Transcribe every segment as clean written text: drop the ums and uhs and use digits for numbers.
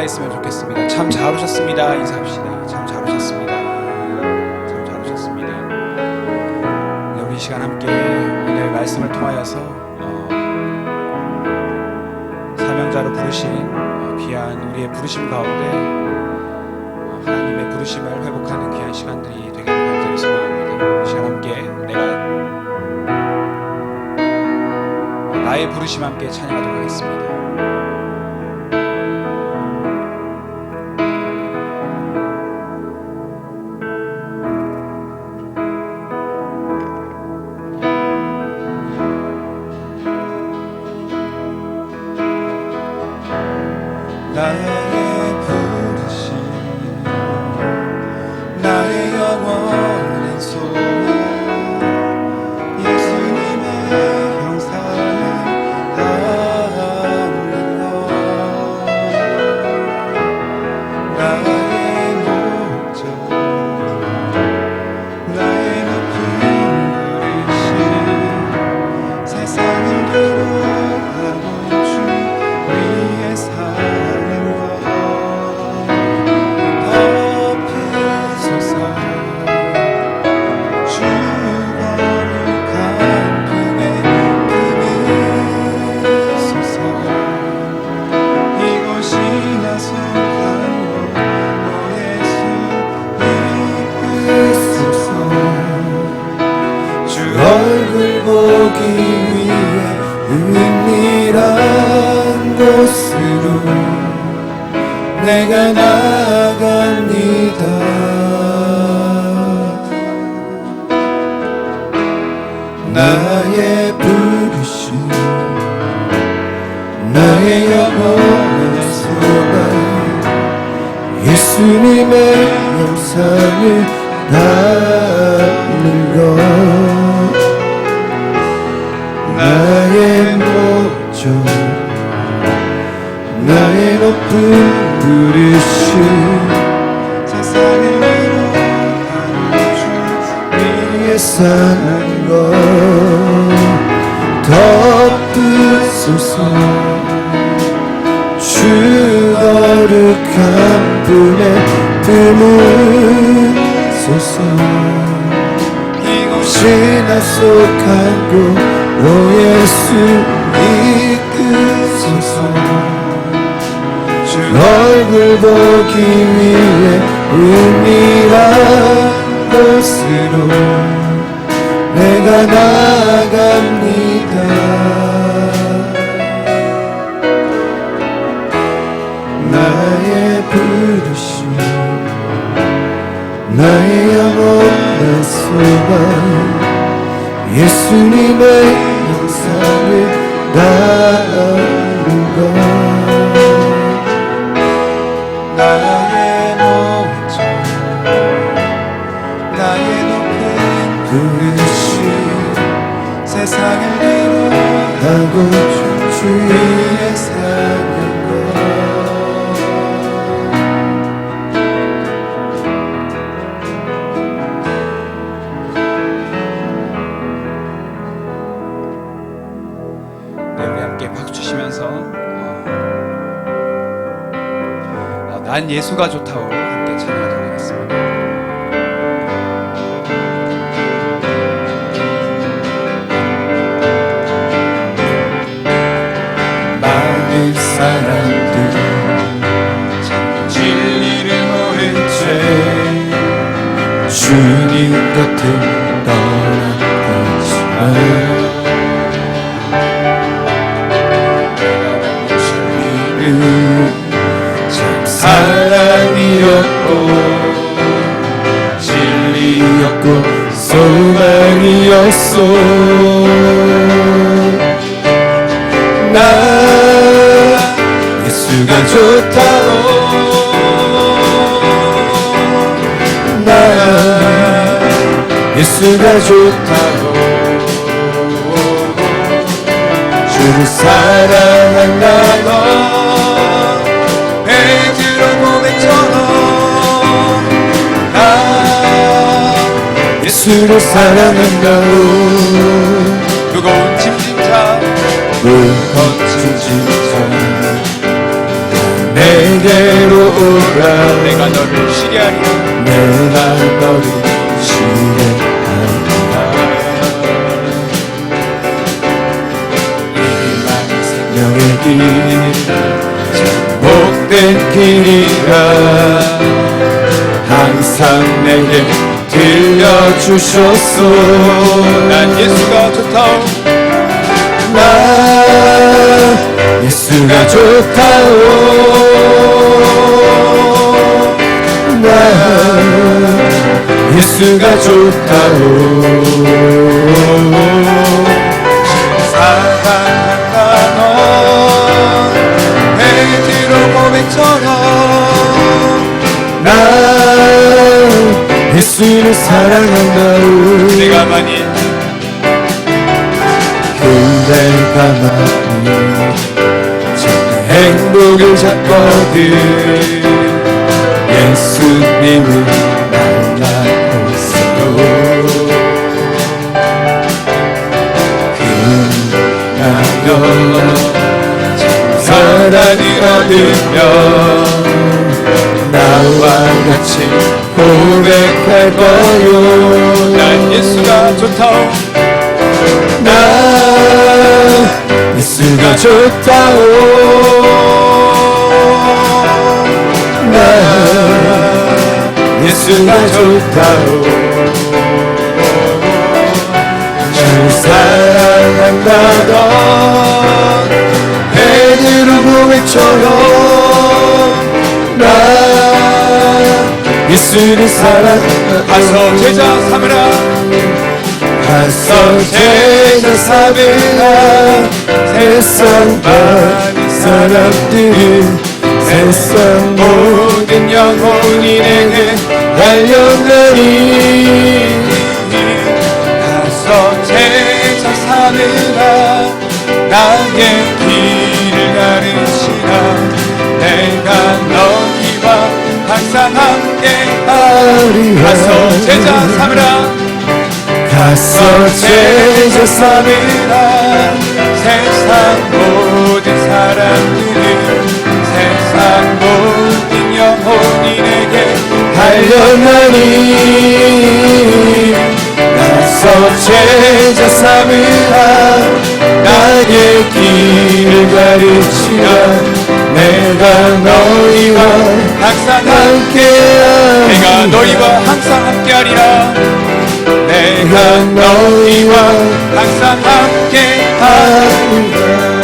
인사했으면 좋겠습니다. 참 잘 오셨습니다. 인사합시다. 참 잘 오셨습니다. 참 잘 오셨습니다. 네, 우리 이 시간 함께 오늘 말씀을 통하여서 사명자로 부르신 귀한 우리의 부르심 가운데 하나님의 부르심을 회복하는 귀한 시간들이 되기를 간절히 소망합니다. 이 시간 함께 내가 나의 부르심 함께 찬양하도록 하겠습니다. 나의 부르심 나의 영원한 소망 예수님의 형상을 따르는 것 나의 목적 나의 높은 부르심 세상을 두려워하고 주 위에 사는 덮으소서 주 거룩한 품에 품으소서 이곳이 나 속한 곳 오 예수 이끄소서 주 얼굴 보기 위해 은밀한 곳으로 내가 나아갑니다. 나의 부르심 나의 영원한 소망 예수님의 형상을 닮는 것 나의 목적 나의 높은 부르심 세상을 위로하는 주 위에 사는 것 덮으소서 주 거룩한 품에 품으소서 이곳이 나 속한 곳 오 예수 이끄소서 주 얼굴 보기 위해 은밀한 곳으로 내가 나아갑니다. 나의 부르심 나의 영원한 소망 예수님의 형상을 닮는 것 나의 목적 나의 높은 부르심 세상을 위로하고 주 위에 사는 것 네, 우리 함께 박수 치시면서 난 예수가 좋다고 함께 찬양하도록 하겠습니다. 많은 사람들 진리를 모른 채 주님 곁을 떠나가지만 참 사랑이었고 진리였고 소망이었소 나 예수가 좋다고 나 예수가 좋다고 주를 사랑한다고 베드로 고백처럼 나 예수를 사랑한다고 무거운 짐진 자 무거운 짐진 자 내 내게로 오라. 내가 너를 시리하리라. 내가 너를 시련하리라. 생명의 길 복된 길이라. 항상 내게 들려주셨소. 난 예수가 좋다오. 나 예수가 좋다오. 나 예수가 좋다오. 사랑한다 너 베드로 고백처럼 나 예수를 사랑한다오. 내가 만일 내가 많이 정말 행복을 찾거든. 예수님을 만나고 있어요. 그나여 사랑을 얻으며 나와 같이 고백할 거요. 난 예수가 좋다오. 나 예수가 좋다오. 나 예수가 좋다오. 주 사랑한다던 베드로 고백처럼 나 예수를 사랑한다. 가서 제자 삼으라. 가서 제자 삼으라. 세상 많은 사람들은 세상 모든 영혼이 내게 달려가니. 가서 제자 삼으라. 나의 길을 가르치라. 내가 너희와 항상 함께 가서 제자 삼으라. 가서 제자 삼으라. 세상 모든 사람들은 세상 모든 영혼이 내게 달려나니. 가서 제자 삼으라. 나의 길을 가르치라. 내가 너희와 항상 함께하리라. 내가 너희와 항상 함께하리라. 내가 너희와 항상 함께하리라. 함께하리라.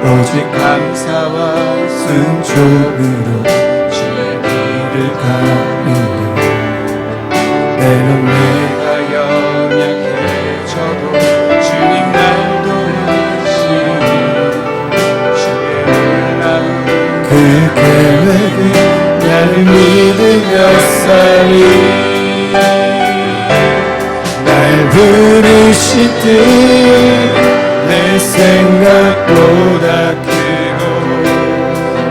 오직 감사와 순종으로 주의 길을 가리니 때론 내가 연약해져도 주님 날 도우시니 주의 마음 그 계획은 나를 믿으며 살리 날 부르시듯 내 생각보다 크고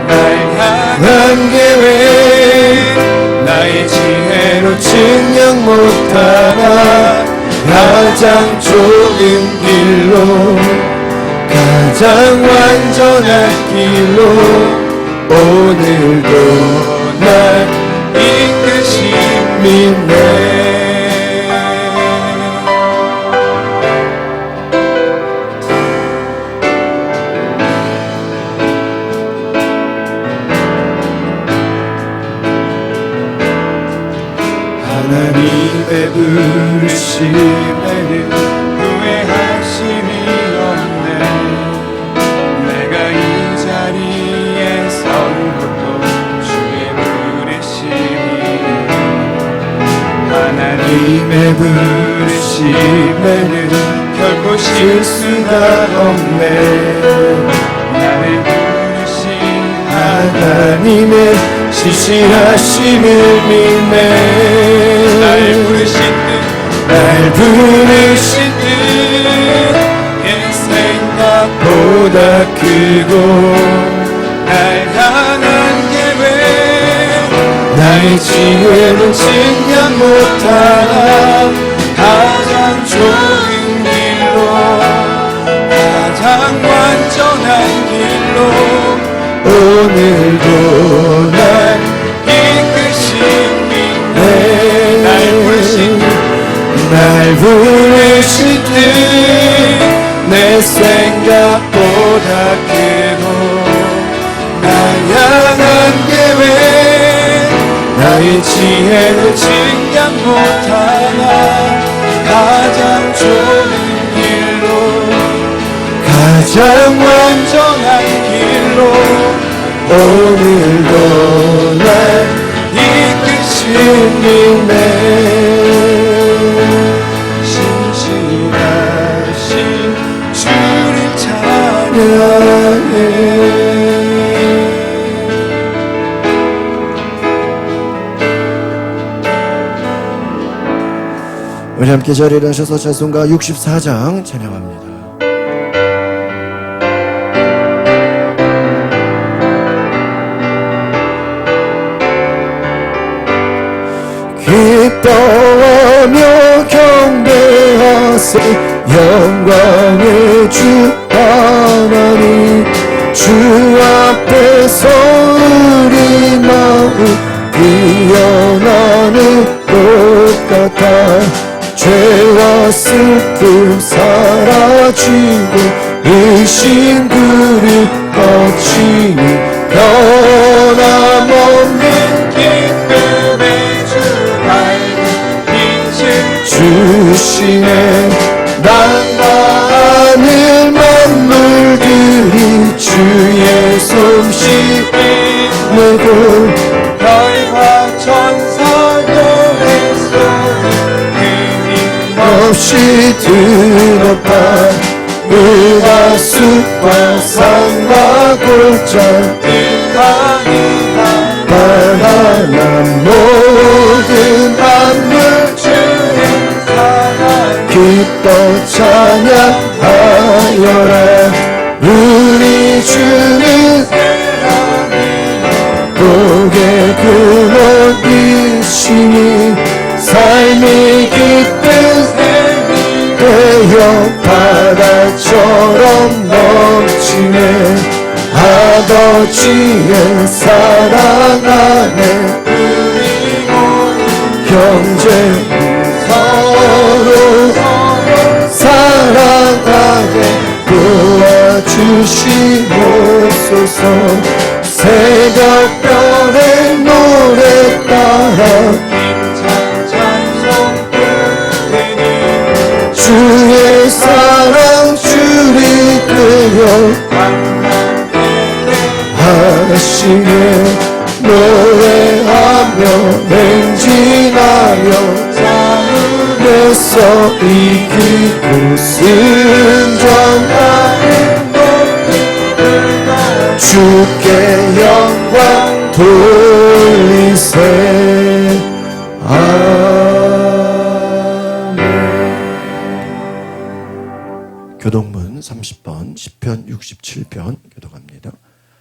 날 향한 계획 나의 지혜로 증명 못하나 가장 좁은 길로 가장 완전한 길로 오늘도 날 이끄신 믿네. 하나님의 부르심에는 후회하심이 없네. 내가 이 자리에 선 것도 주의 부르심이네. 하나님의 부르심에는 결코 실수가 없네. 나를 부르신 하나님의 시시하심을 믿네. 날 부르신 듯 내 생각보다 크고 날 향한 계획 나의 지혜는 측량 못하나 가장 좋은 길로 가장 완전한 길로 오늘도 날 이끄시니 날 부르실 듯 내 생각보다 크고 날 향한 계획 나의 지혜를 측량 못하나 가장 좋은 길로 가장 완전한 길로 오늘도 날 이끄시네. 신실하신 주를 찬양해. 우리 함께 자리에 일어나셔서 찬송가 64장 찬양합니다. 기뻐하며 경배하세 영광의 주 하나님. 주 앞에서 우리 마음 피어나는 것 같아. 죄와 슬픔 사라지고 의심 그릇 거치니 변함없는 기쁨의 주 밝은 빛을 주시네. 땅과 하늘 만물들이 주의 솜씨 내고 별과 천사도 없이 들었다. 물과 숲과 산과 골짜 바다나 모든 만물 주의 사랑 기뻐 찬양하여라. 우리 주는 복의 근원이시니 삶이 깃든 되어 바다처럼 넘치네. 아버지의 사랑 안에 형제 서로 사랑하게 도와주시옵소서. 새벽별의 노래 따라 주의 사랑 주리 되어 하시네. 노래하며 행진하여 싸움에서 이기고 순정하는 주께 영광 돌리세. 교동문 30번 시편 67편 교독합니다.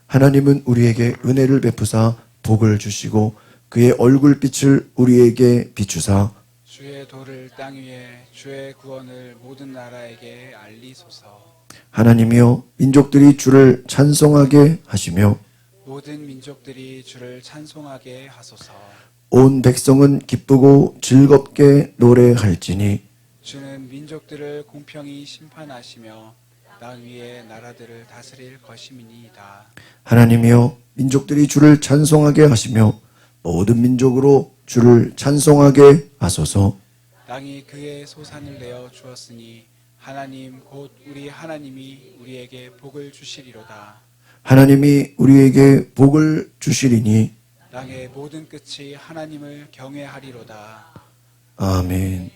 하나님은 우리에게 은혜를 베푸사 복을 주시고 그의 얼굴빛을 우리에게 비추사 주의 도를 땅 위에 주의 구원을 모든 나라에게 알리소서. 하나님이여 민족들이 주를 찬송하게 하시며 모든 민족들이 주를 찬송하게 하소서. 온 백성은 기쁘고 즐겁게 노래할지니 주는 민족들을 공평히 심판하시며 땅 위에 나라들을 다스릴 것임이니이다. 하나님이여 민족들이 주를 찬송하게 하시며 모든 민족으로 주를 찬송하게 하소서. 땅이 그의 소산을 내어 주었으니 하나님 곧 우리 하나님이 우리에게 복을 주시리로다. 하나님이 우리에게 복을 주시리니 땅의 모든 끝이 하나님을 경외하리로다. 아멘.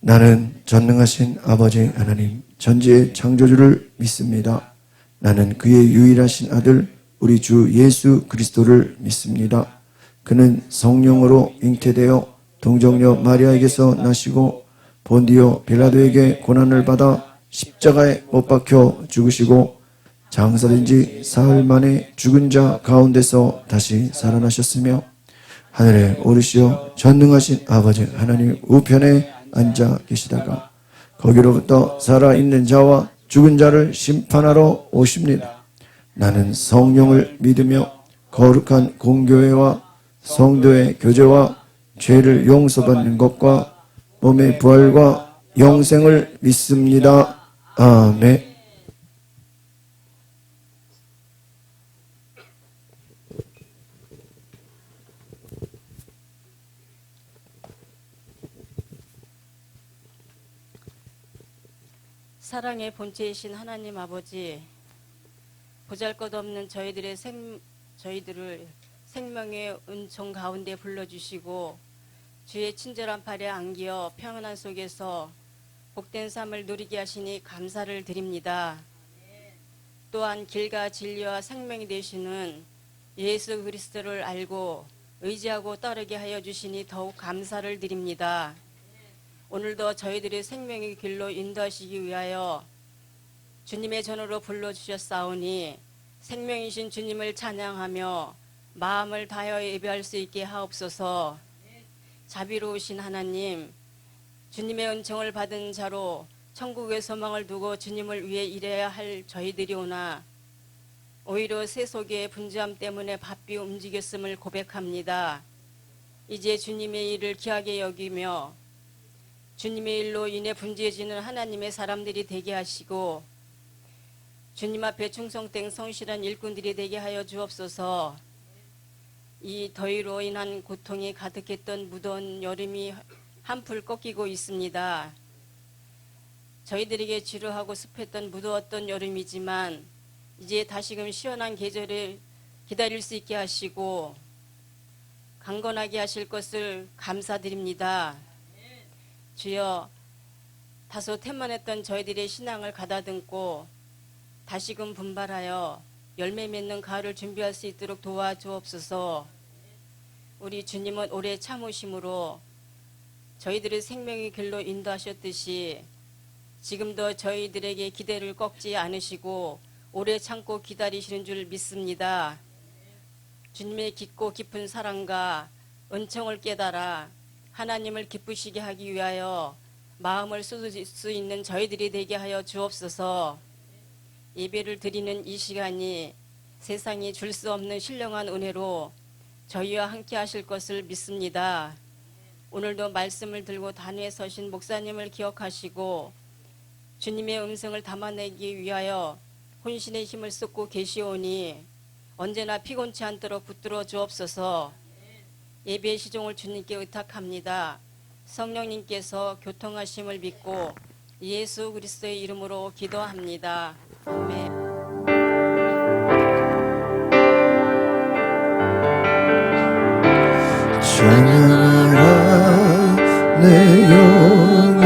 나는 전능하신 아버지 하나님 전지의 창조주를 믿습니다. 나는 그의 유일하신 아들 우리 주 예수 그리스도를 믿습니다. 그는 성령으로 잉태되어 동정녀 마리아에게서 나시고 본디오 빌라도에게 고난을 받아 십자가에 못 박혀 죽으시고 장사된 지 사흘 만에 죽은 자 가운데서 다시 살아나셨으며 하늘에 오르시어 전능하신 아버지 하나님 우편에 앉아 계시다가 거기로부터 살아있는 자와 죽은 자를 심판하러 오십니다. 나는 성령을 믿으며 거룩한 공교회와 성도의 교제와 죄를 용서받는 것과 몸의 부활과 영생을 믿습니다. 아멘. 사랑의 본체이신 하나님 아버지, 보잘것없는 저희들을 생명의 은총 가운데 불러주시고 주의 친절한 팔에 안기어 평안한 속에서 복된 삶을 누리게 하시니 감사를 드립니다. 또한 길과 진리와 생명이 되시는 예수 그리스도를 알고 의지하고 따르게 하여 주시니 더욱 감사를 드립니다. 오늘도 저희들의 생명의 길로 인도하시기 위하여 주님의 전으로 불러주셨사오니 생명이신 주님을 찬양하며 마음을 다하여 예배할 수 있게 하옵소서. 자비로우신 하나님, 주님의 은총을 받은 자로 천국의 소망을 두고 주님을 위해 일해야 할 저희들이오나 오히려 세속의 분주함 때문에 바삐 움직였음을 고백합니다. 이제 주님의 일을 귀하게 여기며 주님의 일로 인해 분주해지는 하나님의 사람들이 되게 하시고 주님 앞에 충성된 성실한 일꾼들이 되게 하여 주옵소서. 이 더위로 인한 고통이 가득했던 무더운 여름이 한풀 꺾이고 있습니다. 저희들에게 지루하고 습했던 무더웠던 여름이지만 이제 다시금 시원한 계절을 기다릴 수 있게 하시고 강건하게 하실 것을 감사드립니다. 주여, 다소 태만했던 저희들의 신앙을 가다듬고 다시금 분발하여 열매 맺는 가을을 준비할 수 있도록 도와주옵소서. 우리 주님은 오래 참으심으로 저희들의 생명의 길로 인도하셨듯이 지금도 저희들에게 기대를 꺾지 않으시고 오래 참고 기다리시는 줄 믿습니다. 주님의 깊고 깊은 사랑과 은총을 깨달아 하나님을 기쁘시게 하기 위하여 마음을 쏟을 수 있는 저희들이 되게 하여 주옵소서. 예배를 드리는 이 시간이 세상이 줄 수 없는 신령한 은혜로 저희와 함께 하실 것을 믿습니다. 오늘도 말씀을 들고 단위에 서신 목사님을 기억하시고 주님의 음성을 담아내기 위하여 혼신의 힘을 쏟고 계시오니 언제나 피곤치 않도록 붙들어 주옵소서. 예배의 시종을 주님께 의탁합니다. 성령님께서 교통하심을 믿고 예수 그리스도의 이름으로 기도합니다. 아멘. 찬양하라 내 영혼아,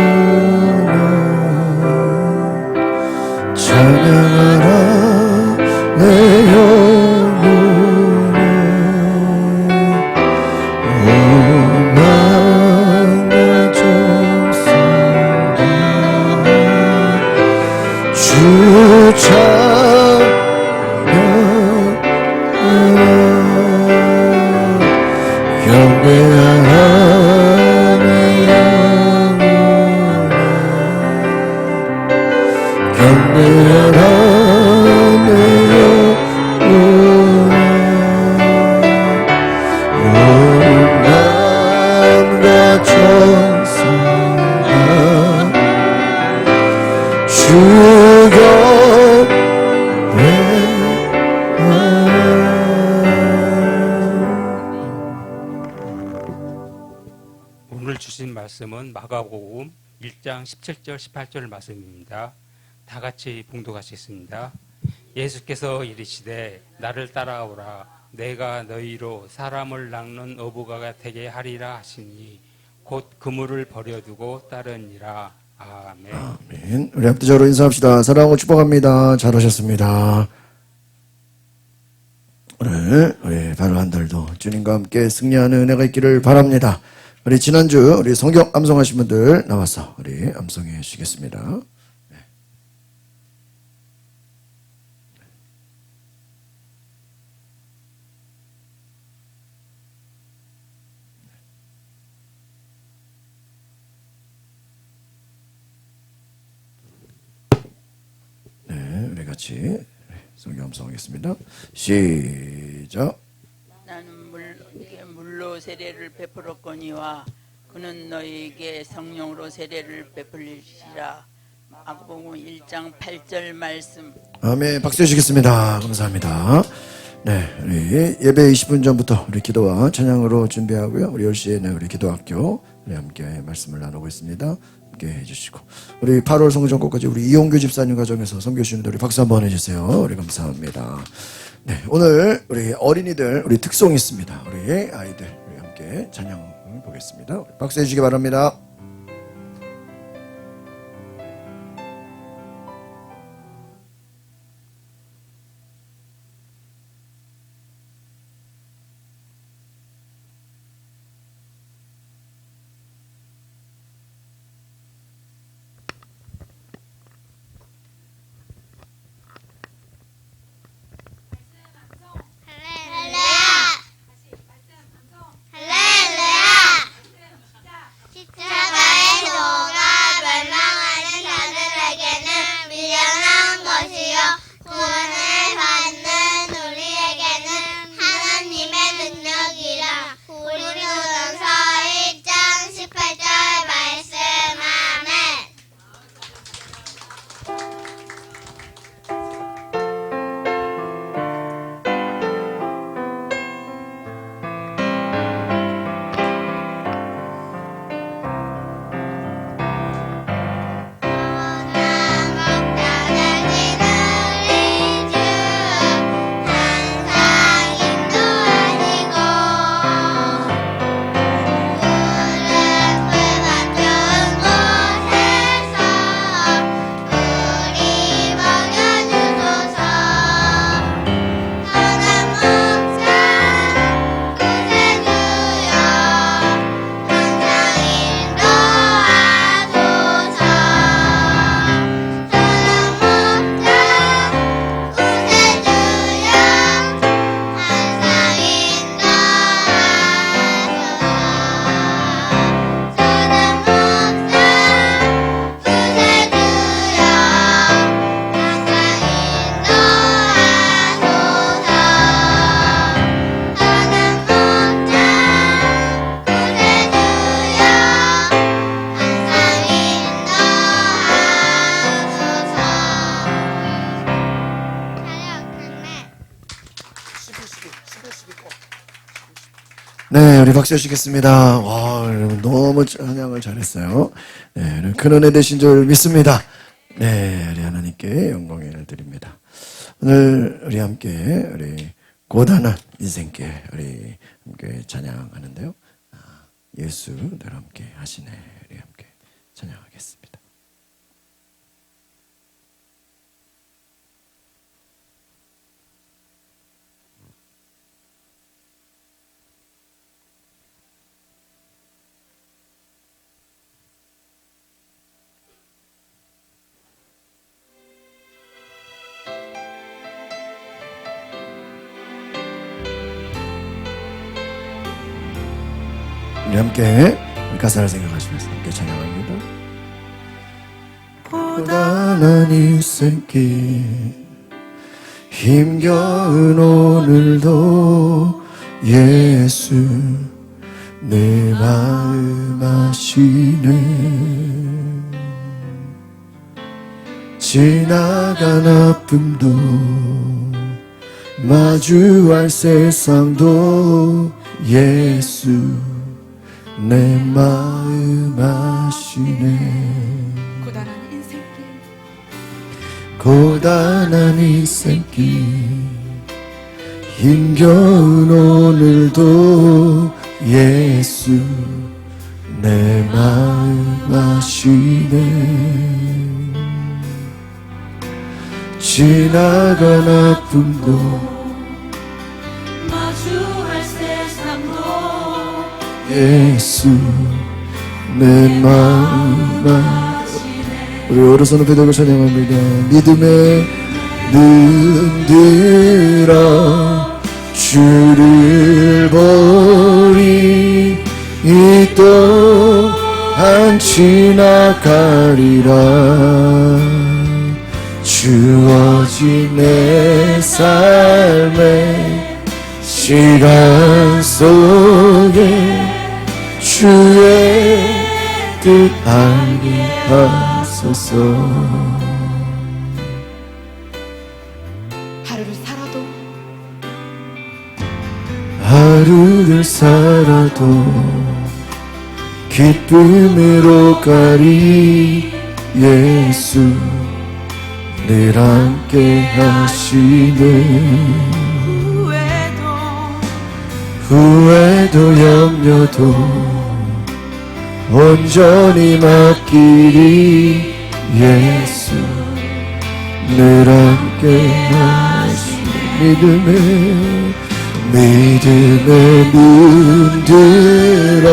찬양하라 내 영혼아. 오만한众生다 주 찬양하라. 경배하라 내 영혼아, 경배하라 내 영혼아. 온 만과 천사 다 주 경배하라. 오늘 주신 말씀은 마가복음 1장 17절 18절 말씀입니다. 다 같이 봉독하시겠습니다. 예수께서 이르시되 나를 따라오라 내가 너희로 사람을 낚는 어부가 되게 하리라 하시니 곧 그물을 버려두고 따르니라. 아멘. 아멘. 우리 합대적으로 인사합시다. 사랑하고 축복합니다. 잘 오셨습니다. 오늘 우리 바로 한 달도 주님과 함께 승리하는 은혜가 있기를 바랍니다. 우리 지난주 우리 성경 암송하신 분들 나와서 우리 암송해 주시겠습니다. 네, 우리 같이 성경 암송하겠습니다. 시작. 나는 물로 세례를 베풀었거니와 그는 너희에게 성령으로 세례를 베풀리시라. 마가복음 1장 8절 말씀. 아멘. 박수 주시겠습니다. 감사합니다. 네, 우리 예배 20분 전부터 우리 기도와 찬양으로 준비하고요. 우리 10시에는 우리 기도학교 우리 함께 말씀을 나누고 있습니다. 함께 해주시고 우리 8월 성전곡까지 우리 이용규 집사님 가정에서 섬겨주시는데 우리 박수 한번 해주세요. 우리 감사합니다. 네, 오늘 우리 어린이들 우리 특송이 있습니다. 우리 아이들 우리 함께 찬양 보겠습니다. 박수 해주시기 바랍니다. 십자가의 도가 멸망하는 자들에게는 미련한 것이요 구원을 받는 우리에게는 하나님의 능력이라. 고린도전서 1장 18절 말씀. 아멘. 네, 우리 박수 주시겠습니다. 와, 여러분 너무 찬양을 잘했어요. 네, 큰 은혜 되신 줄 믿습니다. 네, 우리 하나님께 영광을 드립니다. 오늘 우리 함께 우리 고단한 인생길 우리 함께 찬양하는데요. 예수 늘 함께 하시네. 우리 함께 찬양하겠습니다. 우리 함께 가사를 생각하시면서 함께 찬양합니다. 고단한 인생길 힘겨운 오늘도 예수 내 마음 아시네. 지나간 아픔도 마주할 세상도 예수 내 마음 아시네. 고단한 인생길 힘겨운 오늘도 예수 내 마음 아시네. 지나간 아픔도 마주할 세상도 예수 내 마음 아시네. 우리 오른손 높이 들고 찬양합니다. 믿음의 눈 들어 주를 보리 이 또한 지나가리라. 주어진 내 삶의 시간 속에 주의 뜻 알게 하소서. 하루를 살아도 기쁨으로 가리. 예수 늘 함께 하시네. 후회도 염려도 온전히 맡기리. 예수 늘 함께 하시네. 믿음의 눈 들어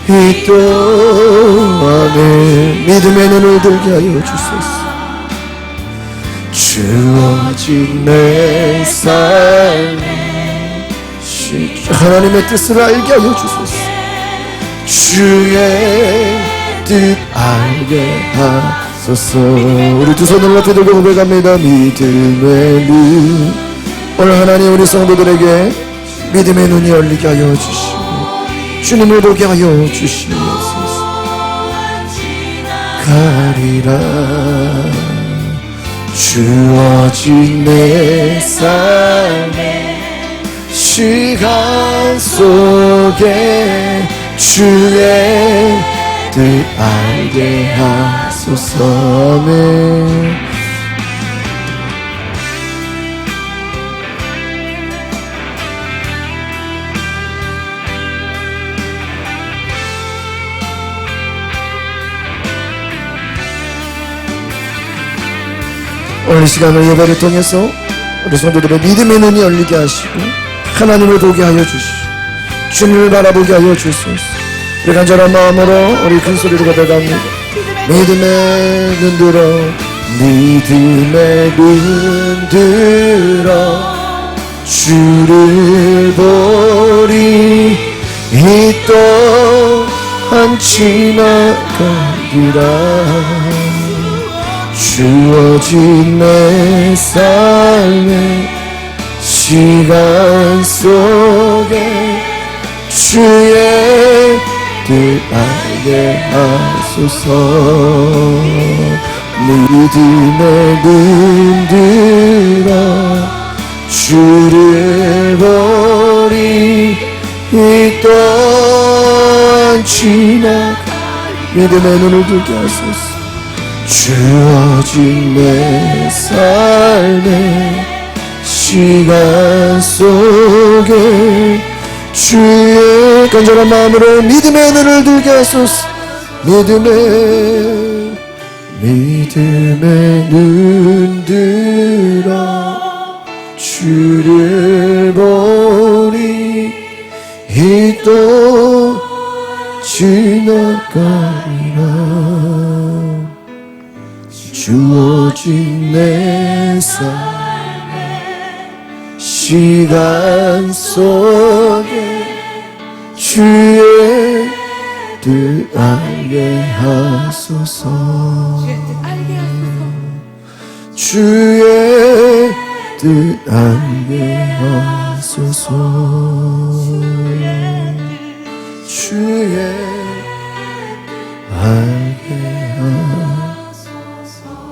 이 또한에 믿음의 눈을 들게 하여 주소서. 주어진 내 삶에 하나님의 뜻을 알게 하여 주소서. 주의 뜻 알게 하소서. 우리 두 손을 높이 들고 고백합니다. 믿음의 눈. 오늘 하나님 우리 성도들에게 믿음의 눈이 열리게 하여 주시고 주님을 보게 하여 주시옵소서. 가리라. 주어진 내 삶의 시간 속에 주의 뜻 알게 하소서. 아멘. 오늘 이 시간을 예배를 통해서 우리 성도들의 믿음의 눈이 열리게 하시고 하나님을 보게 하여 주시고 주님을 바라보게 하여 주소서. 우리 간절한 마음으로 우리 큰 소리로 고백합니다. 믿음의 눈 들어 믿음의 눈 들어 주를 보리 이 또한 지나가리라. 주어진 내 삶의 시간 속에 주의 뜻 알게 하소서. 믿음의 눈 들어 주를 보리 이 또한 지나가. 믿음의 눈을 들게 하소서. 주어진 내 삶의 시간 속에 주의 간절한 마음으로 믿음의 눈을 들게 하소서. 믿음의 눈 들어 주를 보리 이 또 지나가리라. 주어진 내 삶의 시간 속에 주의 뜻 알게 하소서. 주의 뜻 알게 하소서. 주의 알게 하소서.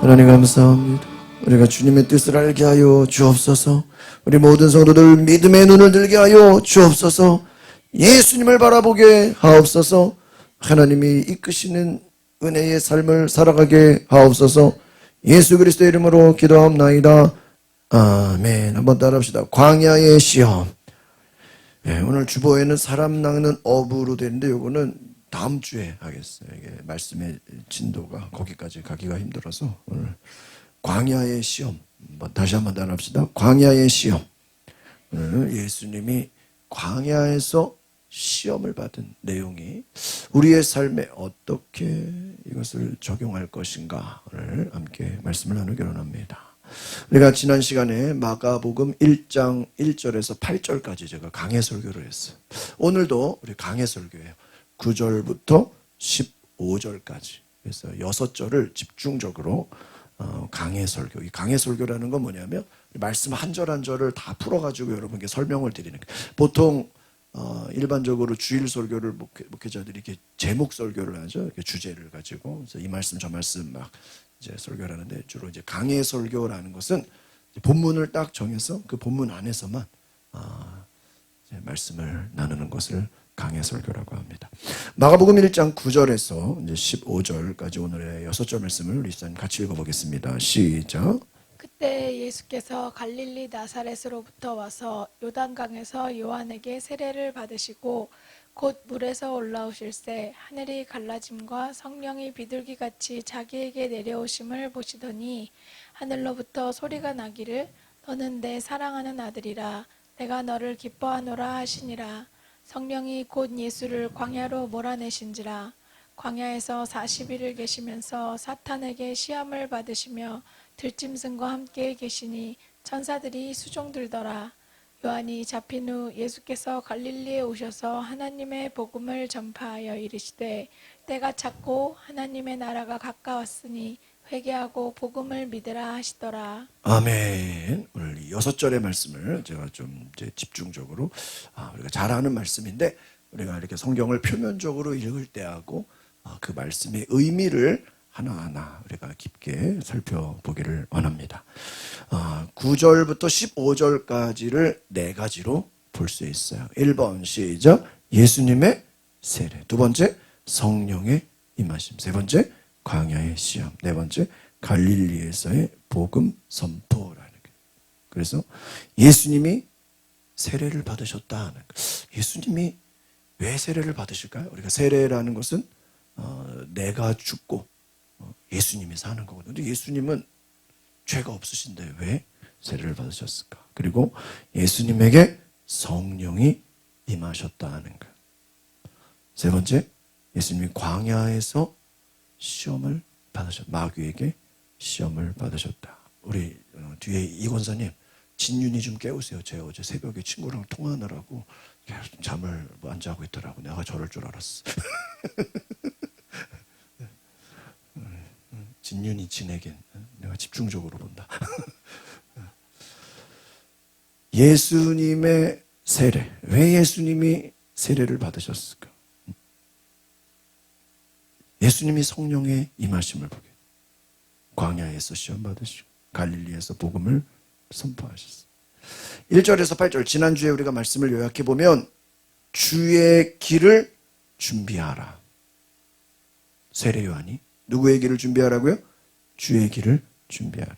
하나님 감사합니다. 우리가 주님의 뜻을 알게 하여 주옵소서. 우리 모든 성도들 믿음의 눈을 들게 하여 주옵소서. 예수님을 바라보게 하옵소서. 하나님이 이끄시는 은혜의 삶을 살아가게 하옵소서. 예수 그리스도의 이름으로 기도하옵나이다. 아멘. 한번 따라합시다. 광야의 시험. 네, 오늘 주보에는 사람 낚는 어부로 되는데 요거는 다음 주에 하겠어요. 이게 말씀의 진도가 거기까지 가기가 힘들어서 오늘 광야의 시험. 다시 한번 따라합시다. 광야의 시험. 오늘 예수님이 광야에서 시험을 받은 내용이 우리의 삶에 어떻게 이것을 적용할 것인가를 함께 말씀을 나누기로 합니다. 우리가 지난 시간에 마가복음 1장 1절에서 8절까지 제가 강해 설교를 했어요. 오늘도 우리 강해 설교예요. 9절부터 15절까지. 그래서 6절을 집중적으로 강해 설교. 이 강해 설교라는 건 뭐냐면 말씀 한 절 한 절을 다 풀어가지고 여러분께 설명을 드리는 거예요. 보통 일반적으로 주일 설교를 목회자들이 이렇게 제목 설교를 하죠. 이렇게 주제를 가지고 그래서 이 말씀 저 말씀 막 이제 설교를 하는데 주로 이제 강해 설교라는 것은 본문을 딱 정해서 그 본문 안에서만 이제 말씀을 나누는 것을 강해 설교라고 합니다. 마가복음 1장 9절에서 이제 15절까지 오늘의 6절 말씀을 우리 시간 같이 읽어보겠습니다. 시작. 그때 예수께서 갈릴리 나사렛으로부터 와서 요단강에서 요한에게 세례를 받으시고 곧 물에서 올라오실새 하늘이 갈라짐과 성령이 비둘기같이 자기에게 내려오심을 보시더니 하늘로부터 소리가 나기를 너는 내 사랑하는 아들이라 내가 너를 기뻐하노라 하시니라. 성령이 곧 예수를 광야로 몰아내신지라. 광야에서 40일을 계시면서 사탄에게 시험을 받으시며 들짐승과 함께 계시니 천사들이 수종들더라. 요한이 잡힌 후 예수께서 갈릴리에 오셔서 하나님의 복음을 전파하여 이르시되 때가 찼고 하나님의 나라가 가까웠으니 회개하고 복음을 믿으라 하시더라. 아멘. 오늘 6절의 말씀을 제가 좀 이제 집중적으로 우리가 잘 아는 말씀인데 우리가 이렇게 성경을 표면적으로 읽을 때하고 그 말씀의 의미를 하나하나 우리가 깊게 살펴보기를 원합니다. 9절부터 15절까지를 4가지로 볼 수 있어요. 1번 시작. 예수님의 세례. 2번째 성령의 임하심. 3번째 광야의 시험. 4번째 갈릴리에서의 복음 선포라는 거예요. 그래서 예수님이 세례를 받으셨다. 예수님이 왜 세례를 받으실까요? 우리가 세례라는 것은 내가 죽고 예수님이 사는 거거든요. 근데 예수님은 죄가 없으신데 왜 세례를 받으셨을까? 그리고 예수님에게 성령이 임하셨다는 거예요. 3번째, 예수님이 광야에서 시험을 받으셨다. 마귀에게 시험을 받으셨다. 우리 뒤에 이 권사님 진윤이 좀 깨우세요. 제가 어제 새벽에 친구랑 통화하느라고 계속 잠을 안 자고 있더라고. 내가 저럴 줄 알았어. 진윤이 진에겐 내가 집중적으로 본다. 예수님의 세례. 왜 예수님이 세례를 받으셨을까? 예수님이 성령의 임하심을 보게. 광야에서 시험 받으시고 갈릴리에서 복음을 선포하셨어요. 1절에서 8절 지난주에 우리가 말씀을 요약해 보면 주의 길을 준비하라. 세례 요한이 누구의 길을 준비하라고요? 주의 길을 준비하라.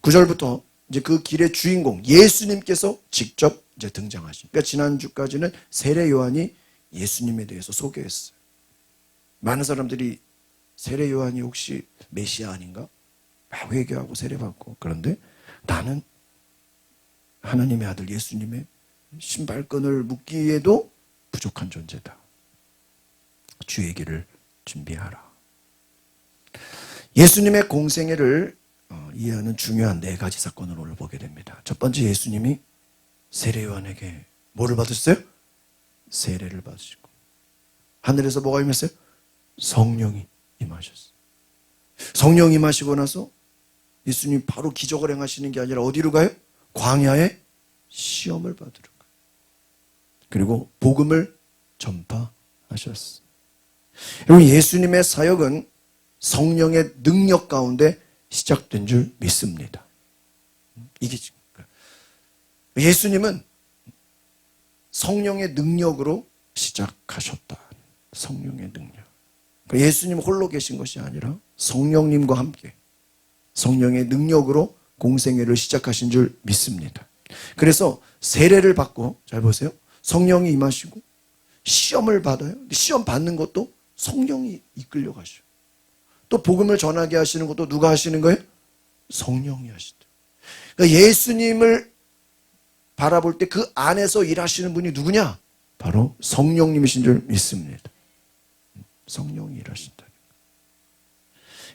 9절부터 이제 그 길의 주인공 예수님께서 직접 이제 등장하십니다. 그러니까 지난주까지는 세례 요한이 예수님에 대해서 소개했어요. 많은 사람들이 세례 요한이 혹시 메시아 아닌가? 막 회개하고 세례받고. 그런데 나는 하나님의 아들 예수님의 신발끈을 묶기에도 부족한 존재다. 주의 길을 준비하라. 예수님의 공생애를 이해하는 중요한 4가지 사건을 오늘 보게 됩니다. 첫 번째, 예수님이 세례 요한에게 뭐를 받으셨어요? 세례를 받으시고 하늘에서 뭐가 임했어요? 성령이 임하셨어요. 성령이 임하시고 나서 예수님이 바로 기적을 행하시는 게 아니라 어디로 가요? 광야에 시험을 받으러 가요. 그리고 복음을 전파하셨어요. 여러분, 예수님의 사역은 성령의 능력 가운데 시작된 줄 믿습니다. 이게 지금 예수님은 성령의 능력으로 시작하셨다. 성령의 능력. 예수님 홀로 계신 것이 아니라 성령님과 함께 성령의 능력으로 공생애를 시작하신 줄 믿습니다. 그래서 세례를 받고, 잘 보세요, 성령이 임하시고 시험을 받아요. 시험 받는 것도 성령이 이끌려 가시고, 또 복음을 전하게 하시는 것도 누가 하시는 거예요? 성령이 하시다. 그러니까 예수님을 바라볼 때 그 안에서 일하시는 분이 누구냐? 바로 성령님이신 줄 믿습니다. 성령이 일하신다.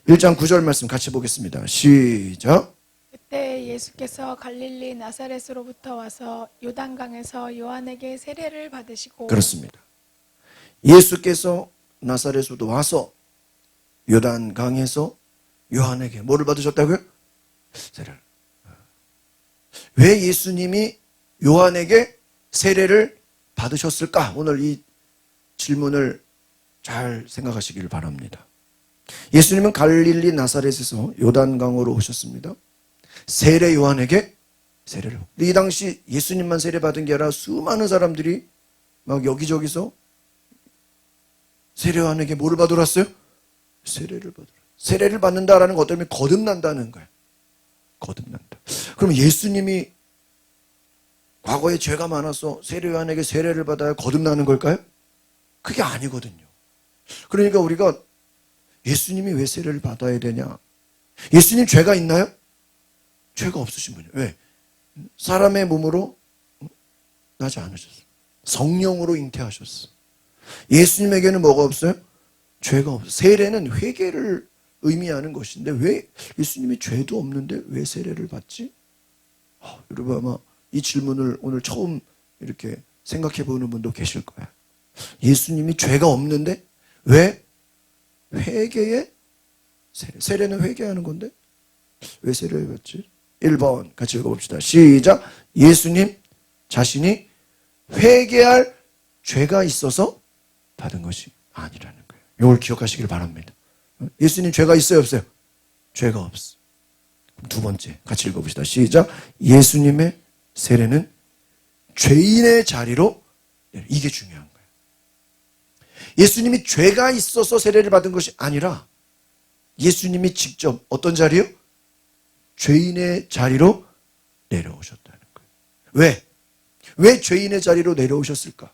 1장 9절 말씀 같이 보겠습니다. 시작. 그때 예수께서 갈릴리 나사렛으로부터 와서 요단강에서 요한에게 세례를 받으시고. 그렇습니다. 예수께서 나사렛으로 와서 요단강에서 요한에게 뭐를 받으셨다고요? 세례를. 왜 예수님이 요한에게 세례를 받으셨을까? 오늘 이 질문을 잘 생각하시기를 바랍니다. 예수님은 갈릴리 나사렛에서 요단강으로 오셨습니다. 세례 요한에게 세례를. 이 당시 예수님만 세례 받은 게 아니라 수많은 사람들이 막 여기저기서 세례 요한에게 뭐를 받으러 왔어요? 세례를 받으러. 세례를 받는다라는 것 때문에 거듭난다는 거예요. 거듭난다. 그럼 예수님이 과거에 죄가 많아서 세례 요한에게 세례를 받아야 거듭나는 걸까요? 그게 아니거든요. 그러니까 우리가 예수님이 왜 세례를 받아야 되냐? 예수님 죄가 있나요? 죄가 없으신 분이에요. 왜? 사람의 몸으로 나지 않으셨어요. 성령으로 잉태하셨어. 예수님에게는 뭐가 없어요? 죄가 없어요. 세례는 회개를 의미하는 것인데 왜 예수님이 죄도 없는데 왜 세례를 받지? 여러분 아마 이 질문을 오늘 처음 이렇게 생각해 보는 분도 계실 거예요. 예수님이 죄가 없는데 왜 회개에 세례? 세례는 회개하는 건데 왜 세례를 받지? 1번 같이 읽어봅시다. 시작. 예수님 자신이 회개할 죄가 있어서 받은 것이 아니라는 거예요. 이걸 기억하시길 바랍니다. 예수님 죄가 있어요, 없어요? 죄가 없어. 두 번째 같이 읽어봅시다. 시작. 예수님의 세례는 죄인의 자리로, 이게 중요한 거예요. 예수님이 죄가 있어서 세례를 받은 것이 아니라 예수님이 직접 어떤 자리요? 죄인의 자리로 내려오셨다는 거예요. 왜? 왜 죄인의 자리로 내려오셨을까?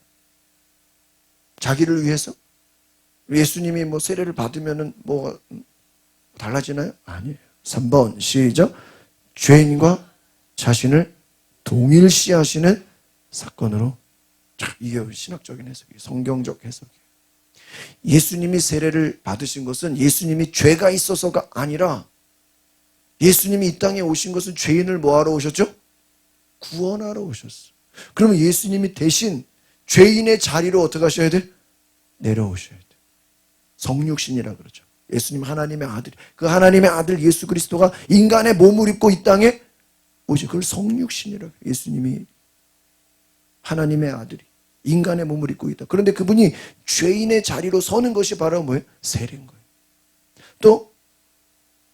자기를 위해서? 예수님이 뭐 세례를 받으면은 뭐가 달라지나요? 아니에요. 3번 시작. 죄인과 자신을 동일시하시는 사건으로. 이게 신학적인 해석이에요. 성경적 해석이에요. 예수님이 세례를 받으신 것은 예수님이 죄가 있어서가 아니라 예수님이 이 땅에 오신 것은 죄인을 뭐하러 오셨죠? 구원하러 오셨어. 그러면 예수님이 대신 죄인의 자리로 어떻게 하셔야 돼? 내려오셔야 돼. 성육신이라 그러죠. 예수님 하나님의 아들, 그 하나님의 아들 예수 그리스도가 인간의 몸을 입고 이 땅에 오시. 그걸 성육신이라. 예수님이 하나님의 아들이 인간의 몸을 입고 있다. 그런데 그분이 죄인의 자리로 서는 것이 바로 뭐예요? 세례인 거예요. 또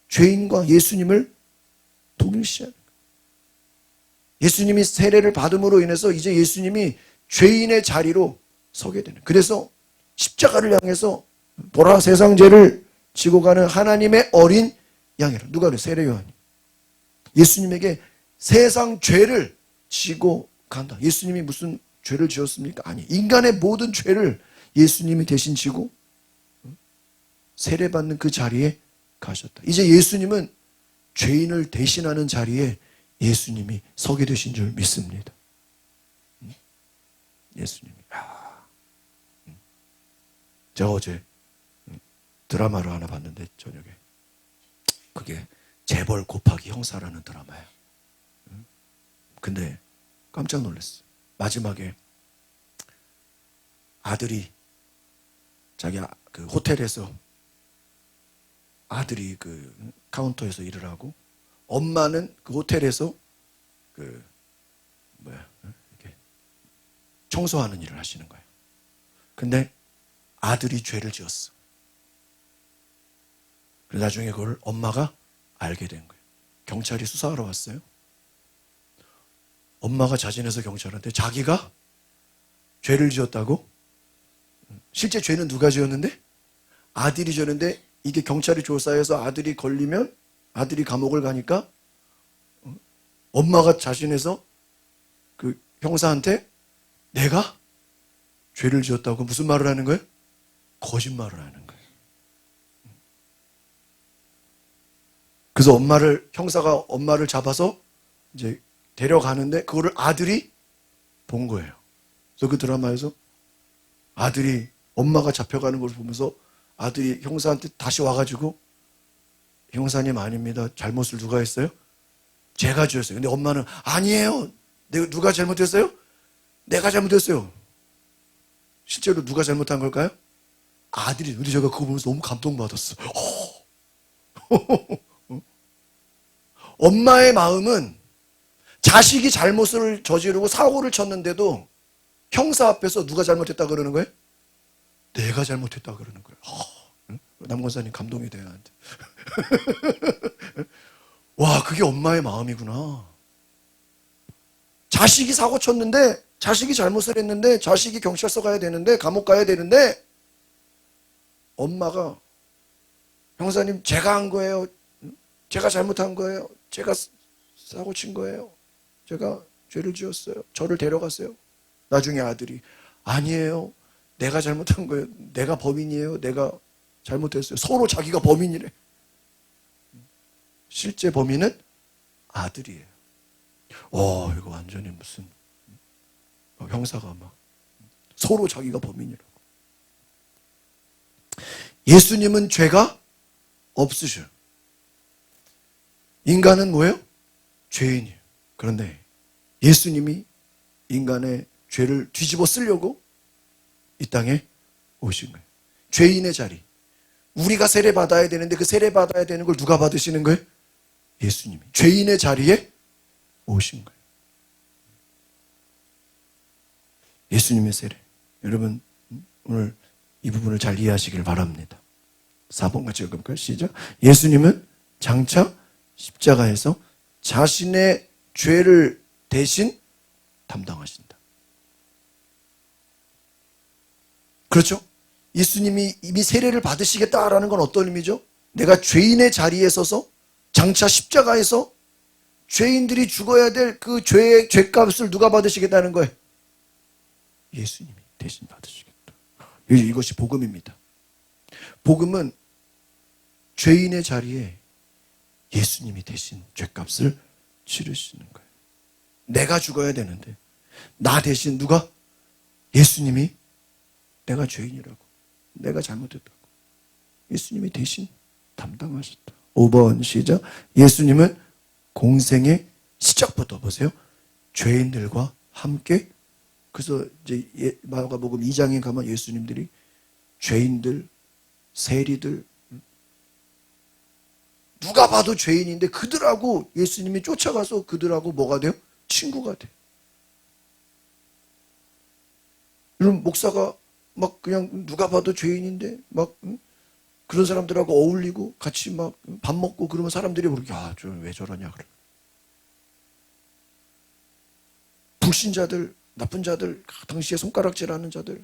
죄인과 예수님을 동일시하는 거예요. 예수님이 세례를 받음으로 인해서 이제 예수님이 죄인의 자리로 서게 되는. 그래서 십자가를 향해서 보라 세상 죄를 지고 가는 하나님의 어린 양이라. 누가 그래? 세례 요한이. 예수님에게 세상 죄를 지고 간다. 예수님이 무슨 죄를 지었습니까? 아니. 인간의 모든 죄를 예수님이 대신 지고 세례받는 그 자리에 가셨다. 이제 예수님은 죄인을 대신하는 자리에 예수님이 서게 되신 줄 믿습니다. 예수님이. 제가 어제 드라마를 하나 봤는데 저녁에 그게 재벌 곱하기 형사라는 드라마예요. 근데 깜짝 놀랐어요. 마지막에 아들이 자기 그 호텔에서 아들이 그 카운터에서 일을 하고 엄마는 그 호텔에서 그 이렇게 청소하는 일을 하시는 거예요. 근데 아들이 죄를 지었어. 그래서 나중에 그걸 엄마가 알게 된 거예요. 경찰이 수사하러 왔어요. 엄마가 자진해서 경찰한테 자기가 죄를 지었다고? 실제 죄는 누가 지었는데? 아들이 지었는데 이게 경찰이 조사해서 아들이 걸리면 아들이 감옥을 가니까 엄마가 자신해서 그 형사한테 내가 죄를 지었다고 무슨 말을 하는 거예요? 거짓말을 하는 거예요. 그래서 형사가 엄마를 잡아서 이제 데려가는데 그거를 아들이 본 거예요. 그래서 그 드라마에서 아들이 엄마가 잡혀가는 걸 보면서 아들이 형사한테 다시 와가지고 형사님 아닙니다. 잘못을 누가 했어요? 제가 지었어요. 근데 엄마는 아니에요. 누가 잘못했어요? 내가 잘못했어요. 실제로 누가 잘못한 걸까요? 아들이. 근데 제가 그거 보면서 너무 감동받았어. 엄마의 마음은 자식이 잘못을 저지르고 사고를 쳤는데도 형사 앞에서 누가 잘못했다 그러는 거예요? 내가 잘못했다 그러는 거예요. 남 권사님 감동이 돼야 하는데. 와, 그게 엄마의 마음이구나. 자식이 사고 쳤는데, 자식이 잘못을 했는데, 자식이 경찰서 가야 되는데, 감옥 가야 되는데, 엄마가 형사님 제가 한 거예요. 제가 잘못한 거예요. 제가 사고 친 거예요. 제가 죄를 지었어요. 저를 데려갔어요. 나중에 아들이 아니에요. 내가 잘못한 거예요. 내가 범인이에요. 내가 잘못했어요. 서로 자기가 범인이래. 실제 범인은 아들이에요. 이거 완전히 무슨 형사가 막 서로 자기가 범인이라고. 예수님은 죄가 없으셔요. 인간은 뭐예요? 죄인이에요. 그런데 예수님이 인간의 죄를 뒤집어 쓰려고 이 땅에 오신 거예요. 죄인의 자리. 우리가 세례 받아야 되는데 그 세례 받아야 되는 걸 누가 받으시는 거예요? 예수님이. 죄인의 자리에 오신 거예요. 예수님의 세례. 여러분 오늘 이 부분을 잘 이해하시길 바랍니다. 4번 같이 읽을까요? 시작. 예수님은 장차 십자가에서 자신의 죄를 대신 담당하신다. 그렇죠? 예수님이 이미 세례를 받으시겠다라는 건 어떤 의미죠? 내가 죄인의 자리에 서서 장차 십자가에서 죄인들이 죽어야 될 그 죄의 죄값을 누가 받으시겠다는 거예요? 예수님이 대신 받으시겠다. 이것이 복음입니다. 복음은 죄인의 자리에 예수님이 대신 죄값을 치르시는 거예요. 내가 죽어야 되는데 나 대신 누가? 예수님이 내가 죄인이라고, 내가 잘못했다고 예수님이 대신 담당하셨다. 5번 시작. 예수님은 공생의 시작부터 보세요. 죄인들과 함께. 그래서 이제 마가복음 2장에 가면 예수님들이 죄인들, 세리들, 누가 봐도 죄인인데 그들하고 예수님이 쫓아가서 그들하고 뭐가 돼요? 친구가 돼. 여러분 목사가 막 그냥 누가 봐도 죄인인데 막 그런 사람들하고 어울리고 같이 막 밥 먹고 그러면 사람들이 모르게 저 왜 저러냐 그래. 불신자들, 나쁜 자들, 당시에 손가락질하는 자들,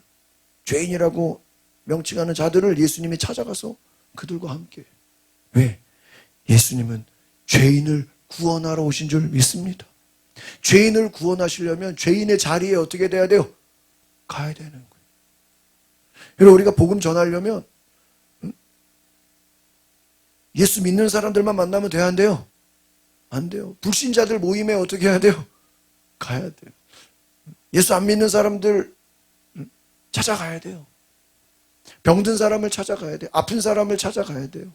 죄인이라고 명칭하는 자들을 예수님이 찾아가서 그들과 함께. 왜? 예수님은 죄인을 구원하러 오신 줄 믿습니다. 죄인을 구원하시려면 죄인의 자리에 어떻게 돼야 돼요? 가야 되는 거예요. 여러분 우리가 복음 전하려면 예수 믿는 사람들만 만나면 돼야 안 돼요? 안 돼요. 불신자들 모임에 어떻게 해야 돼요? 가야 돼요. 예수 안 믿는 사람들 찾아가야 돼요. 병든 사람을 찾아가야 돼요. 아픈 사람을 찾아가야 돼요.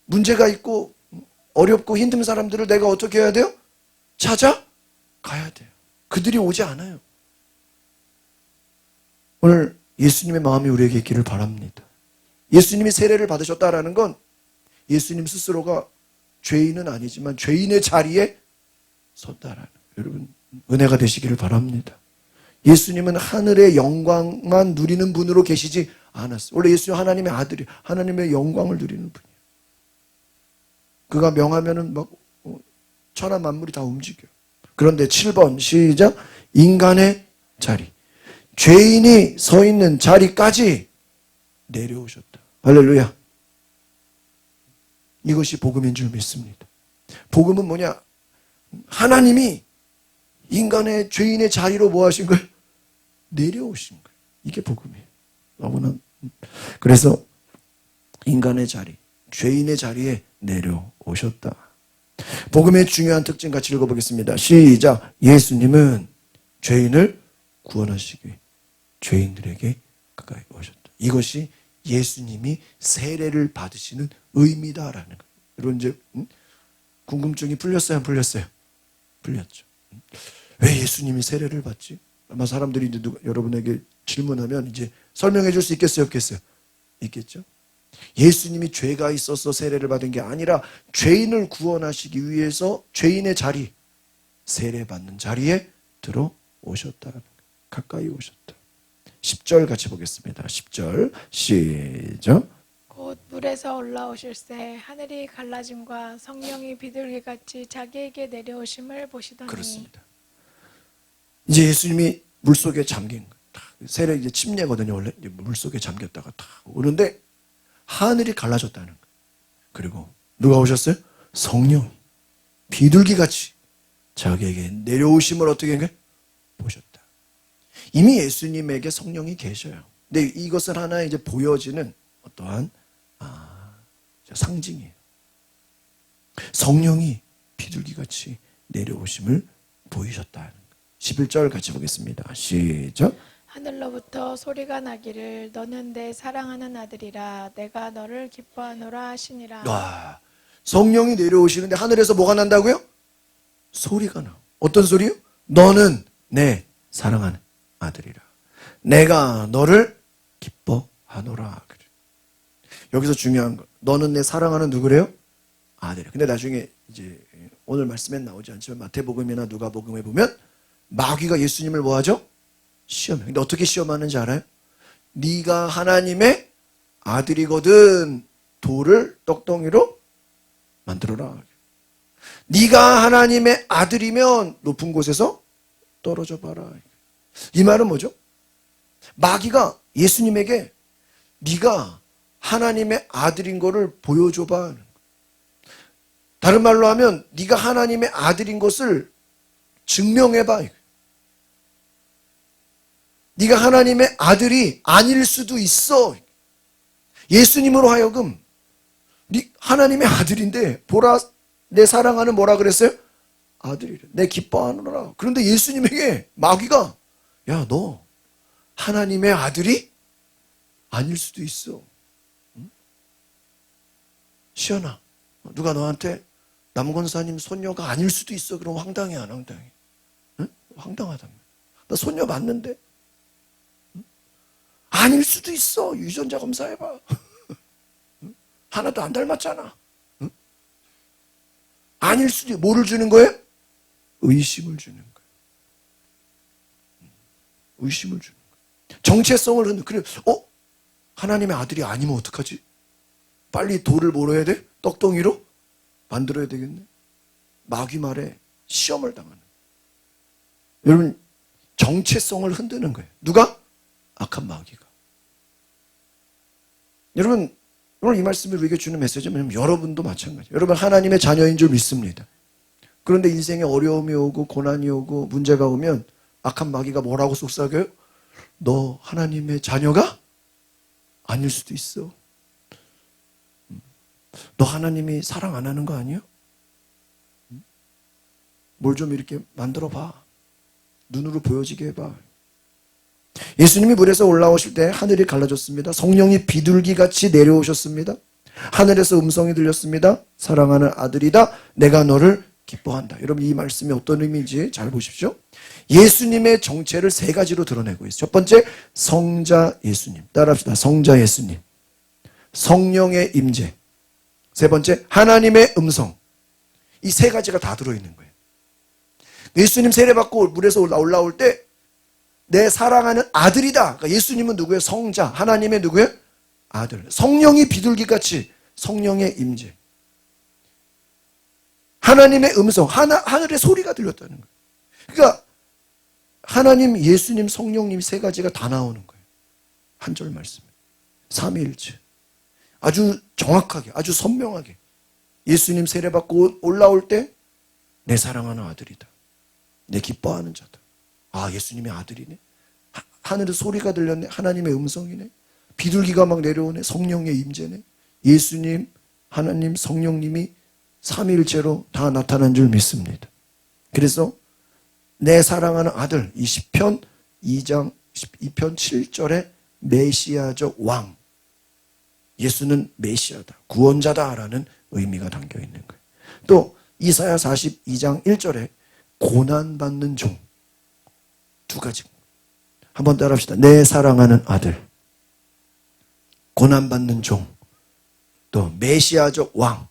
문제가 있고 어렵고 힘든 사람들을 내가 어떻게 해야 돼요? 찾아가야 돼요. 그들이 오지 않아요. 오늘 예수님의 마음이 우리에게 있기를 바랍니다. 예수님이 세례를 받으셨다라는 건 예수님 스스로가 죄인은 아니지만 죄인의 자리에 섰다라는, 여러분 은혜가 되시기를 바랍니다. 예수님은 하늘의 영광만 누리는 분으로 계시지 않았어요. 원래 예수님 하나님의 아들이 하나님의 영광을 누리는 분이에요. 그가 명하면은 막 천하 만물이 다 움직여. 그런데 7번 시작. 인간의 자리, 죄인이 서 있는 자리까지 내려오셨다. 할렐루야. 이것이 복음인 줄 믿습니다. 복음은 뭐냐? 하나님이 인간의 죄인의 자리로 뭐 하신 거예요? 내려오신 거예요. 이게 복음이에요. 너무나. 그래서 인간의 자리, 죄인의 자리에 내려오셨다. 복음의 중요한 특징 같이 읽어보겠습니다. 시작. 예수님은 죄인을 구원하시기 위해 죄인들에게 가까이 오셨다. 이것이 예수님이 세례를 받으시는 의미다라는 거예요. 여러분 이제 궁금증이 풀렸어요? 안 풀렸어요? 풀렸죠. 왜 예수님이 세례를 받지? 아마 사람들이 이제 여러분에게 질문하면 이제 설명해 줄 수 있겠어요? 없겠어요? 있겠죠? 예수님이 죄가 있어서 세례를 받은 게 아니라 죄인을 구원하시기 위해서 죄인의 자리, 세례받는 자리에 들어오셨다. 가까이 오셨다. 10절 같이 보겠습니다. 10절 시작. 곧 물에서 올라오실새 하늘이 갈라짐과 성령이 비둘기같이 자기에게 내려오심을 보시더니. 그렇습니다. 이제 예수님이 물속에 잠긴 거예요. 세례 이제 침례거든요. 원래 이제 물속에 잠겼다가 탁 오는데 하늘이 갈라졌다는 거예요. 그리고 누가 오셨어요? 성령 비둘기같이 자기에게 내려오심을 어떻게 한 거예요? 보셨다. 이미 예수님에게 성령이 계셔요. 근데 이것은 하나 이제 보여지는 어떠한 상징이에요. 성령이 비둘기같이 내려오심을 보이셨다. 11절 같이 보겠습니다. 시작. 하늘로부터 소리가 나기를 너는 내 사랑하는 아들이라 내가 너를 기뻐하노라 하시니라. 와, 성령이 내려오시는데 하늘에서 뭐가 난다고요? 소리가 나. 어떤 소리요? 너는 내 사랑하는 아들이라 내가 너를 기뻐하노라. 그래. 여기서 중요한 거, 너는 내 사랑하는 누구래요? 아들이라. 근데 나중에 이제 오늘 말씀엔 나오지 않지만 마태복음이나 누가복음에 보면 마귀가 예수님을 뭐하죠? 시험해. 근데 어떻게 시험하는지 알아요? 네가 하나님의 아들이거든 돌을 떡덩이로 만들어라. 네가 하나님의 아들이면 높은 곳에서 떨어져 봐라. 이 말은 뭐죠? 마귀가 예수님에게 네가 하나님의 아들인 거를 보여줘봐. 다른 말로 하면 네가 하나님의 아들인 것을 증명해봐. 네가 하나님의 아들이 아닐 수도 있어. 예수님으로 하여금 네 하나님의 아들인데 보라 내 사랑하는 뭐라 그랬어요? 아들이래. 내 기뻐하노라. 그런데 예수님에게 마귀가 야, 너 하나님의 아들이 아닐 수도 있어. 응? 시연아, 누가 너한테 남권사님 손녀가 아닐 수도 있어. 그럼 황당해 안 황당해? 응? 황당하다며. 나 손녀 맞는데? 응? 아닐 수도 있어. 유전자 검사해봐. 응? 하나도 안 닮았잖아. 응? 아닐 수도 있어. 뭐를 주는 거예요? 의심을 주는 거예요. 의심을 주는 거예요. 정체성을 흔들. 그래, 하나님의 아들이 아니면 어떡하지? 빨리 돌을 뭐로 해야 돼? 떡덩이로 만들어야 되겠네. 마귀 말에 시험을 당하는. 여러분, 정체성을 흔드는 거예요. 누가? 악한 마귀가. 여러분, 오늘 이 말씀을 우리에게 주는 메시지는 여러분도 마찬가지예요. 여러분 하나님의 자녀인 줄 믿습니다. 그런데 인생에 어려움이 오고 고난이 오고 문제가 오면 악한 마귀가 뭐라고 속삭여요? 너 하나님의 자녀가 아닐 수도 있어. 너 하나님이 사랑 안 하는 거 아니야? 뭘 좀 이렇게 만들어 봐. 눈으로 보여지게 해봐. 예수님이 물에서 올라오실 때 하늘이 갈라졌습니다. 성령이 비둘기같이 내려오셨습니다. 하늘에서 음성이 들렸습니다. 사랑하는 아들이다. 내가 너를 기뻐한다. 여러분 이 말씀이 어떤 의미인지 잘 보십시오. 예수님의 정체를 세 가지로 드러내고 있어요. 첫 번째, 성자 예수님. 따라합시다. 성자 예수님. 성령의 임재. 세 번째, 하나님의 음성. 이 세 가지가 다 들어있는 거예요. 예수님 세례받고 물에서 올라올 때 내 사랑하는 아들이다. 그러니까 예수님은 누구예요? 성자. 하나님의 누구예요? 아들. 성령이 비둘기같이 성령의 임재. 하나님의 음성, 하늘의 소리가 들렸다는 거예요. 그러니까 하나님, 예수님, 성령님 세 가지가 다 나오는 거예요. 한 절 말씀. 삼위일체. 아주 정확하게, 아주 선명하게. 예수님 세례받고 올라올 때 내 사랑하는 아들이다. 내 기뻐하는 자다. 아, 예수님의 아들이네. 하늘의 소리가 들렸네. 하나님의 음성이네. 비둘기가 막 내려오네. 성령의 임재네. 예수님, 하나님, 성령님이 삼위일체로 다 나타난 줄 믿습니다. 그래서 내 사랑하는 아들, 이 시편 2장 2편 7절에 메시아적 왕, 예수는 메시아다, 구원자다라는 의미가 담겨 있는 거예요. 또 이사야 42장 1절에 고난받는 종, 두 가지. 한번 따라합시다. 내 사랑하는 아들, 고난받는 종, 또 메시아적 왕.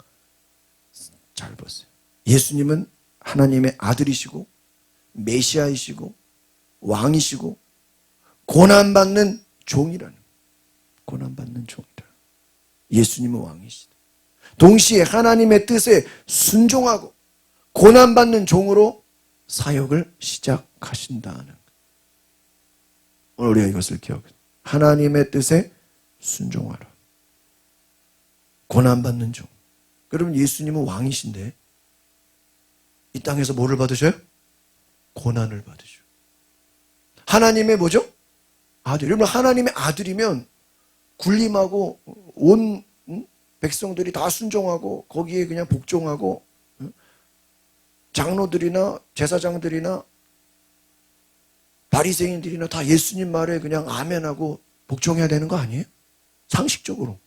잘 보세요. 예수님은 하나님의 아들이시고 메시아이시고 왕이시고 고난받는 종이라는, 고난받는 종이다. 예수님은 왕이시다. 동시에 하나님의 뜻에 순종하고 고난받는 종으로 사역을 시작하신다는 거예요. 오늘 우리가 이것을 기억해요. 하나님의 뜻에 순종하라. 고난받는 종. 그러면 예수님은 왕이신데 이 땅에서 뭐를 받으셔요? 고난을 받으셔. 하나님의 뭐죠? 아들. 여러분, 하나님의 아들이면 군림하고 온 백성들이 다 순종하고 거기에 그냥 복종하고, 장로들이나 제사장들이나 바리새인들이나 다 예수님 말에 그냥 아멘하고 복종해야 되는 거 아니에요? 상식적으로.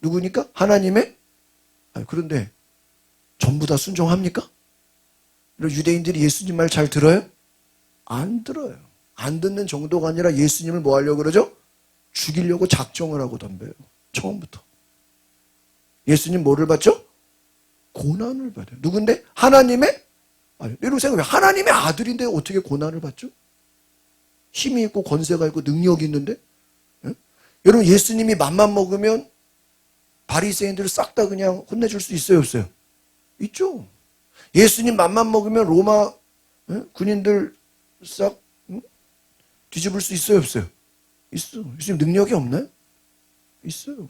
누구니까? 하나님의. 그런데 전부 다 순종합니까? 유대인들이 예수님 말 잘 들어요? 안 들어요. 안 듣는 정도가 아니라 예수님을 뭐 하려고 그러죠? 죽이려고 작정을 하고 덤벼요. 처음부터. 예수님 뭐를 받죠? 고난을 받아요. 누군데? 하나님의? 여러분 생각해요. 하나님의 아들인데 어떻게 고난을 받죠? 힘이 있고 권세가 있고 능력이 있는데? 예? 여러분, 예수님이 맘만 먹으면 바리새인들을 싹 다 그냥 혼내줄 수 있어요, 없어요? 있죠. 예수님 맘만 먹으면 로마 군인들 싹 뒤집을 수 있어요, 없어요? 있어. 예수님 능력이 없나요? 있어요.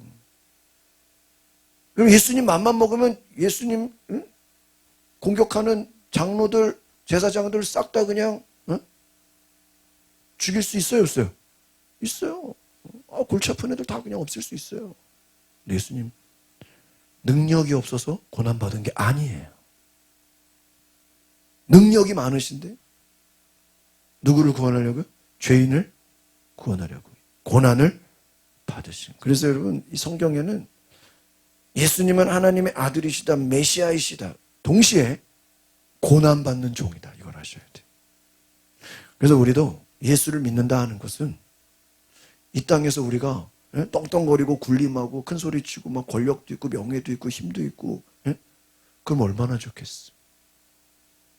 그럼 예수님 맘만 먹으면 예수님 공격하는 장로들, 제사장들 싹 다 그냥 죽일 수 있어요, 없어요? 있어요. 골치 아픈 애들 다 그냥 없앨 수 있어요. 근데 예수님 능력이 없어서 고난받은 게 아니에요. 능력이 많으신데 누구를 구원하려고요? 죄인을 구원하려고 고난을 받으신. 그래서 여러분, 이 성경에는 예수님은 하나님의 아들이시다, 메시아이시다, 동시에 고난받는 종이다, 이걸 아셔야 돼요. 그래서 우리도 예수를 믿는다 하는 것은 이 땅에서 우리가 떵떵거리고 군림하고 큰 소리치고 막 권력도 있고 명예도 있고 힘도 있고, 그럼 얼마나 좋겠어.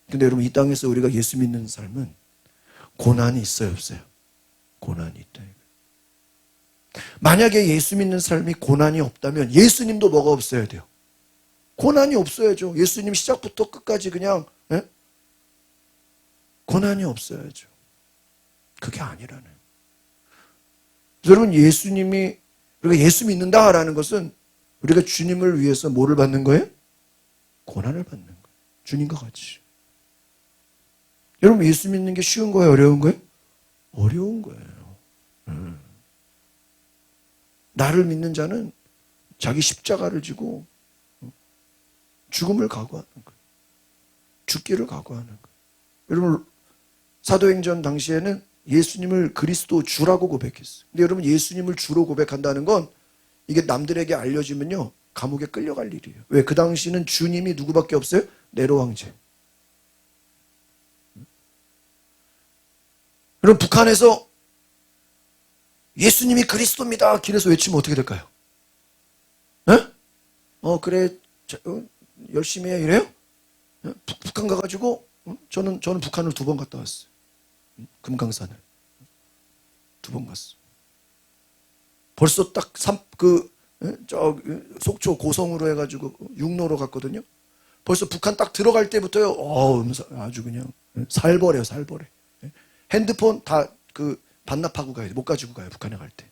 근데 여러분, 이 땅에서 우리가 예수 믿는 삶은 고난이 있어요, 없어요? 고난이 있다. 만약에 예수 믿는 삶이 고난이 없다면 예수님도 뭐가 없어야 돼요? 고난이 없어야죠. 예수님 시작부터 끝까지 그냥 고난이 없어야죠. 그게 아니라는. 여러분, 예수님이, 우리가 예수 믿는다라는 것은 우리가 주님을 위해서 뭐를 받는 거예요? 고난을 받는 거예요. 주님과 같이. 여러분, 예수 믿는 게 쉬운 거예요, 어려운 거예요? 어려운 거예요. 나를 믿는 자는 자기 십자가를 지고 죽음을 각오하는 거예요. 죽기를 각오하는 거예요. 여러분, 사도행전 당시에는 예수님을 그리스도 주라고 고백했어요. 근데 여러분, 예수님을 주로 고백한다는 건 이게 남들에게 알려지면요, 감옥에 끌려갈 일이에요. 왜? 그 당시는 주님이 누구밖에 없어요? 네로 황제. 여러분, 북한에서 예수님이 그리스도입니다 길에서 외치면 어떻게 될까요? 그래, 열심히 해, 이래요? 북한 가가지고, 저는 북한을 2번 갔다 왔어요. 금강산을 2번 갔어. 벌써 딱 속초 고성으로 해가지고 육로로 갔거든요. 벌써 북한 딱 들어갈 때부터요. 아주 그냥 살벌해요, 살벌해. 핸드폰 다 그 반납하고 가야 돼. 못 가지고 가요, 북한에 갈 때.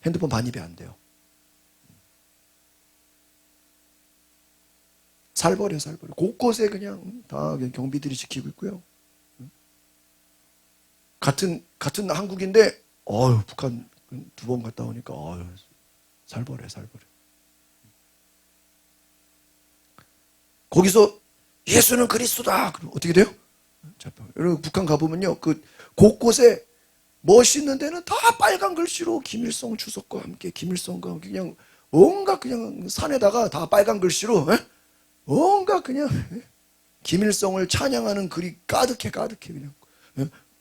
핸드폰 반입이 안 돼요. 살벌해요, 살벌해. 곳곳에 그냥 다 그냥 경비들이 지키고 있고요. 같은 한국인데, 북한 2번 갔다 오니까, 살벌해, 살벌해. 거기서 예수는 그리스도다. 그럼 어떻게 돼요? 자, 여러분 북한 가보면요, 그 곳곳에 멋있는 데는 다 빨간 글씨로 김일성 주석과 함께, 김일성과 함께 그냥 온갖 그냥 산에다가 다 빨간 글씨로 온갖 그냥 김일성을 찬양하는 글이 가득해 그냥.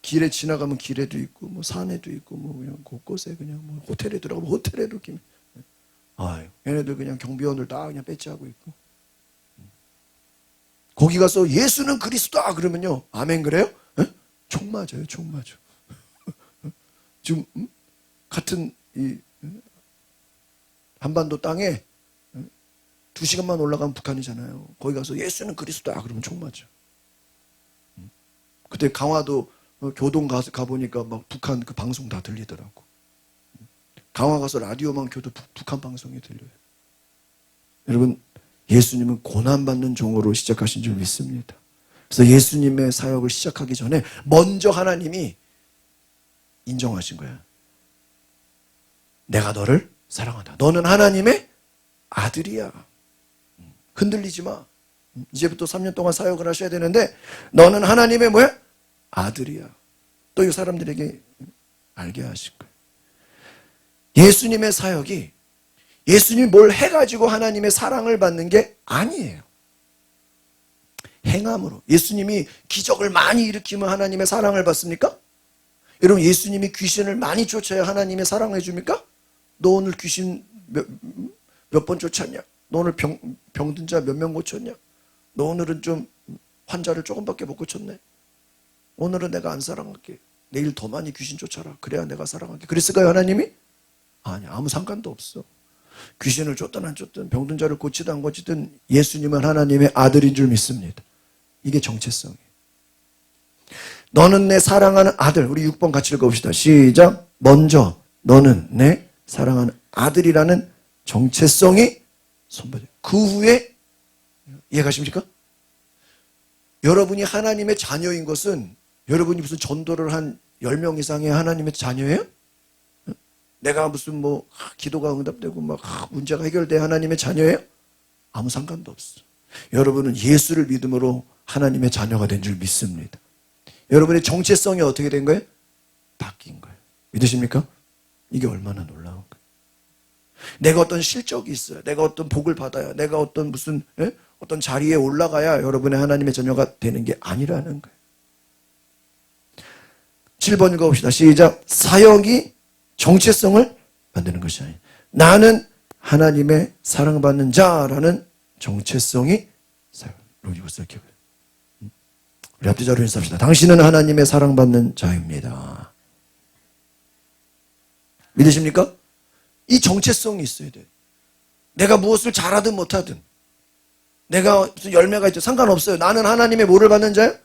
길에 지나가면 길에도 있고 뭐 산에도 있고 뭐 그냥 곳곳에 그냥 뭐 호텔에 들어가면 호텔에도 얘네들 그냥 경비원들 다 그냥 배치하고 있고. 거기 가서 예수는 그리스도다 그러면요, 아멘 그래요? 총 맞아요, 총 맞아. 지금 같은 이 한반도 땅에 2시간만 올라가면 북한이잖아요. 거기 가서 예수는 그리스도다 그러면 총 맞아. 그때 강화도 교동 가보니까 막 북한 그 방송 다 들리더라고. 강화 가서 라디오만 켜도 북한 방송이 들려요. 여러분, 예수님은 고난받는 종으로 시작하신 줄 믿습니다. 그래서 예수님의 사역을 시작하기 전에 먼저 하나님이 인정하신 거야. 내가 너를 사랑한다. 너는 하나님의 아들이야. 흔들리지 마. 이제부터 3년 동안 사역을 하셔야 되는데 너는 하나님의 뭐야? 아들이야. 또 이 사람들에게 알게 하실 거예요. 예수님의 사역이 예수님이 뭘 해가지고 하나님의 사랑을 받는 게 아니에요. 행함으로. 예수님이 기적을 많이 일으키면 하나님의 사랑을 받습니까? 여러분, 예수님이 귀신을 많이 쫓아야 하나님의 사랑을 해줍니까? 너 오늘 귀신 몇 번 쫓았냐? 너 오늘 병든 자 몇 명 고쳤냐? 너 오늘은 좀 환자를 조금밖에 못 고쳤네? 오늘은 내가 안 사랑할게. 내일 더 많이 귀신 쫓아라. 그래야 내가 사랑할게. 그랬을까요, 하나님이? 아니, 아무 상관도 없어. 귀신을 쫓든 안 쫓든 병든 자를 고치든 안 고치든 예수님은 하나님의 아들인 줄 믿습니다. 이게 정체성이에요. 너는 내 사랑하는 아들. 우리 6번 같이 읽어봅시다. 시작. 먼저 너는 내 사랑하는 아들이라는 정체성이 선포돼요. 그 후에 이해가십니까? 여러분이 하나님의 자녀인 것은 여러분이 무슨 전도를 한 10명 이상의 하나님의 자녀예요? 내가 무슨 뭐 기도가 응답되고 막 문제가 해결돼 하나님의 자녀예요? 아무 상관도 없어. 여러분은 예수를 믿음으로 하나님의 자녀가 된 줄 믿습니다. 여러분의 정체성이 어떻게 된 거예요? 바뀐 거예요. 믿으십니까? 이게 얼마나 놀라운 거예요. 내가 어떤 실적이 있어요. 내가 어떤 복을 받아야, 내가 어떤 무슨 어떤 자리에 올라가야 여러분의 하나님의 자녀가 되는 게 아니라는 거예요. 7번 읽어봅시다. 시작. 사역이 정체성을 만드는 것이 아니에요. 나는 하나님의 사랑받는 자라는 정체성이 사역. 이것을 기억해요. 우리 앞뒤 자로 인사합시다. 당신은 하나님의 사랑받는 자입니다. 믿으십니까? 이 정체성이 있어야 돼요. 내가 무엇을 잘하든 못하든 내가 무슨 열매가 있든 상관없어요. 나는 하나님의 뭐를 받는 자예요?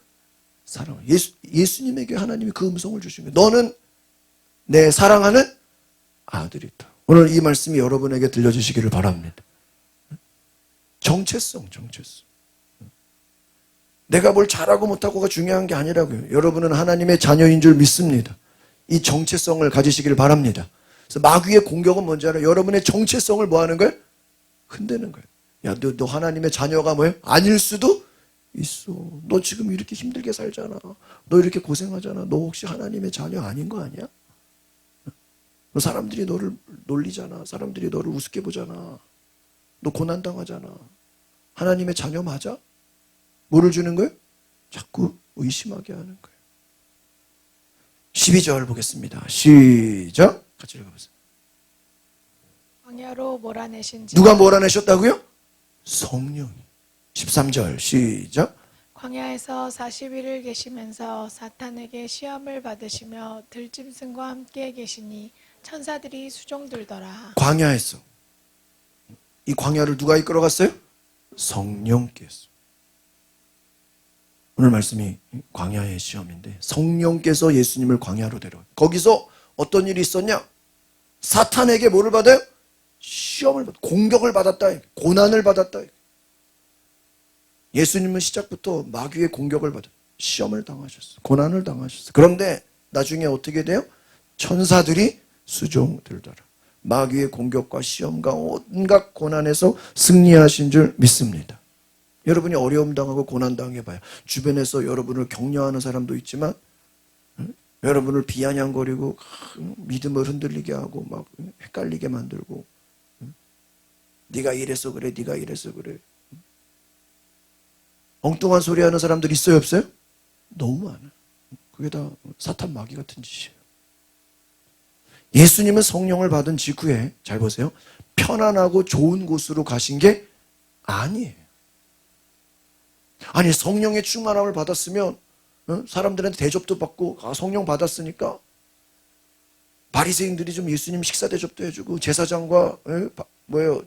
사랑. 예수님에게 하나님이 그 음성을 주신 거예요. 너는 내 사랑하는 아들이다. 오늘 이 말씀이 여러분에게 들려주시기를 바랍니다. 정체성. 내가 뭘 잘하고 못하고가 중요한 게 아니라고요. 여러분은 하나님의 자녀인 줄 믿습니다. 이 정체성을 가지시기를 바랍니다. 그래서 마귀의 공격은 뭔지 알아요? 여러분의 정체성을 뭐 하는 거예요? 흔드는 거예요. 야, 너 하나님의 자녀가 뭐예요? 아닐 수도 있어. 너 지금 이렇게 힘들게 살잖아. 너 이렇게 고생하잖아. 너 혹시 하나님의 자녀 아닌 거 아니야? 너 사람들이 너를 놀리잖아. 사람들이 너를 우습게 보잖아. 너 고난당하잖아. 하나님의 자녀 맞아? 뭐를 주는 거예요? 자꾸 의심하게 하는 거예요. 12절 보겠습니다. 시작. 같이 읽어보세요. 광야로 몰아내신 지 누가 몰아내셨다고요? 성령이. 13절 시작. 광야에서 40일을 계시면서 사탄에게 시험을 받으시며 들짐승과 함께 계시니 천사들이 수종들더라. 광야에서. 이 광야를 누가 이끌어갔어요? 성령께서. 오늘 말씀이 광야의 시험인데 성령께서 예수님을 광야로 데려와. 거기서 어떤 일이 있었냐? 사탄에게 뭐를 받아요? 시험을 받아. 공격을 받았다. 고난을 받았다. 예수님은 시작부터 마귀의 공격을 받아. 시험을 당하셨어. 고난을 당하셨어. 그런데 나중에 어떻게 돼요? 천사들이 수종들더라. 마귀의 공격과 시험과 온갖 고난에서 승리하신 줄 믿습니다. 여러분이 어려움 당하고 고난 당해봐요. 주변에서 여러분을 격려하는 사람도 있지만 여러분을 비아냥거리고 믿음을 흔들리게 하고 막 헷갈리게 만들고 네가 이래서 그래, 네가 이래서 그래. 엉뚱한 소리 하는 사람들 있어요, 없어요? 너무 많아. 그게 다 사탄 마귀 같은 짓이에요. 예수님은 성령을 받은 직후에 잘 보세요. 편안하고 좋은 곳으로 가신 게 아니에요. 아니 성령의 충만함을 받았으면 사람들한테 대접도 받고 성령 받았으니까 바리새인들이 좀 예수님 식사 대접도 해주고 제사장과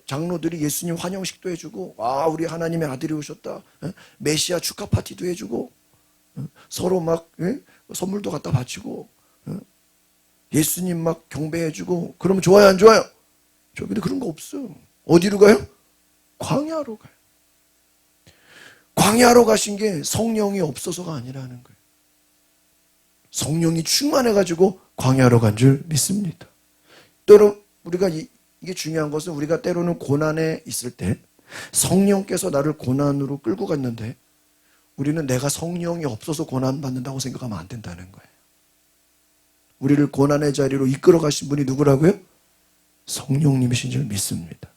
장로들이 예수님 환영식도 해주고 우리 하나님의 아들이 오셨다 메시아 축하 파티도 해주고 서로 막 선물도 갖다 바치고 예수님 막 경배해주고 그러면 좋아요 안 좋아요? 근데 그런 거 없어요. 어디로 가요? 광야로 가요. 광야로 가신 게 성령이 없어서가 아니라는 거예요. 성령이 충만해가지고 광야로 간 줄 믿습니다. 때로 우리가 이게 중요한 것은 우리가 때로는 고난에 있을 때 성령께서 나를 고난으로 끌고 갔는데 우리는 내가 성령이 없어서 고난받는다고 생각하면 안 된다는 거예요. 우리를 고난의 자리로 이끌어 가신 분이 누구라고요? 성령님이신 줄 믿습니다.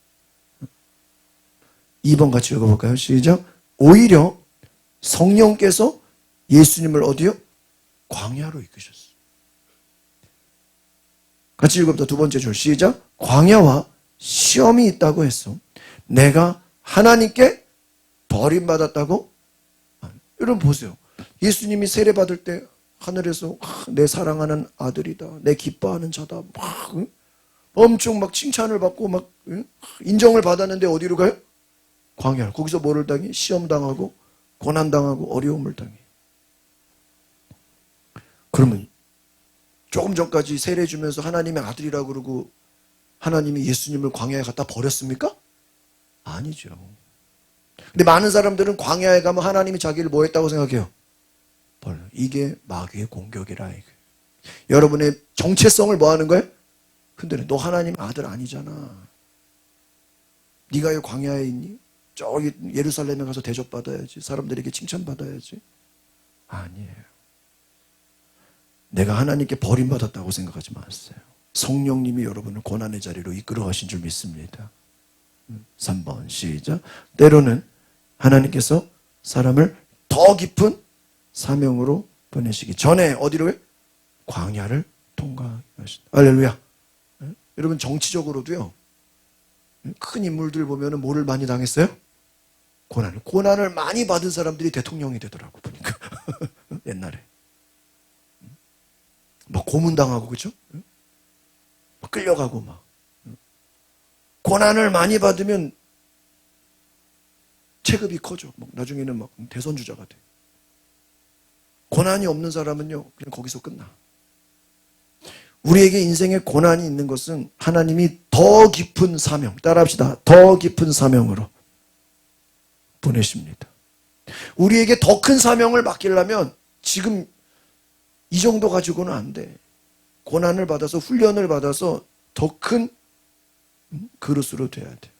2번 같이 읽어볼까요? 시작. 오히려 성령께서 예수님을 어디요? 광야로 이끄셨어요. 같이 읽어봅니다. 두 번째 줄 시작. 광야와 시험이 있다고 했어. 내가 하나님께 버림받았다고? 여러분 보세요. 예수님이 세례받을 때 하늘에서 내 사랑하는 아들이다. 내 기뻐하는 자다. 막 엄청 막 칭찬을 받고 막 인정을 받았는데 어디로 가요? 광야. 거기서 뭐를 당해? 시험 당하고 고난 당하고 어려움을 당해. 그러면 조금 전까지 세례 주면서 하나님의 아들이라고 그러고 하나님이 예수님을 광야에 갖다 버렸습니까? 아니죠. 근데 많은 사람들은 광야에 가면 하나님이 자기를 뭐 했다고 생각해요? 이게 마귀의 공격이라. 이게. 여러분의 정체성을 뭐 하는 거예요? 근데 너 하나님 아들 아니잖아. 네가 왜 광야에 있니? 저기 예루살렘에 가서 대접받아야지. 사람들에게 칭찬받아야지. 아니에요. 내가 하나님께 버림받았다고 생각하지 마세요. 성령님이 여러분을 고난의 자리로 이끌어 가신 줄 믿습니다. 3번 시작. 때로는 하나님께서 사람을 더 깊은 사명으로 보내시기 전에 어디로 해? 광야를 통과하신다. 할렐루야. 여러분 정치적으로도요. 큰 인물들 보면은 뭐를 많이 당했어요? 고난을 많이 받은 사람들이 대통령이 되더라고 보니까. 옛날에. 막 고문당하고 그죠? 막 끌려가고 막. 고난을 많이 받으면 체급이 커져. 막 나중에는 막 대선주자가 돼. 고난이 없는 사람은요, 그냥 거기서 끝나. 우리에게 인생에 고난이 있는 것은 하나님이 더 깊은 사명, 따라합시다. 더 깊은 사명으로 보내십니다. 우리에게 더 큰 사명을 맡기려면 지금 이 정도 가지고는 안 돼. 고난을 받아서 훈련을 받아서 더 큰 그릇으로 돼야 돼.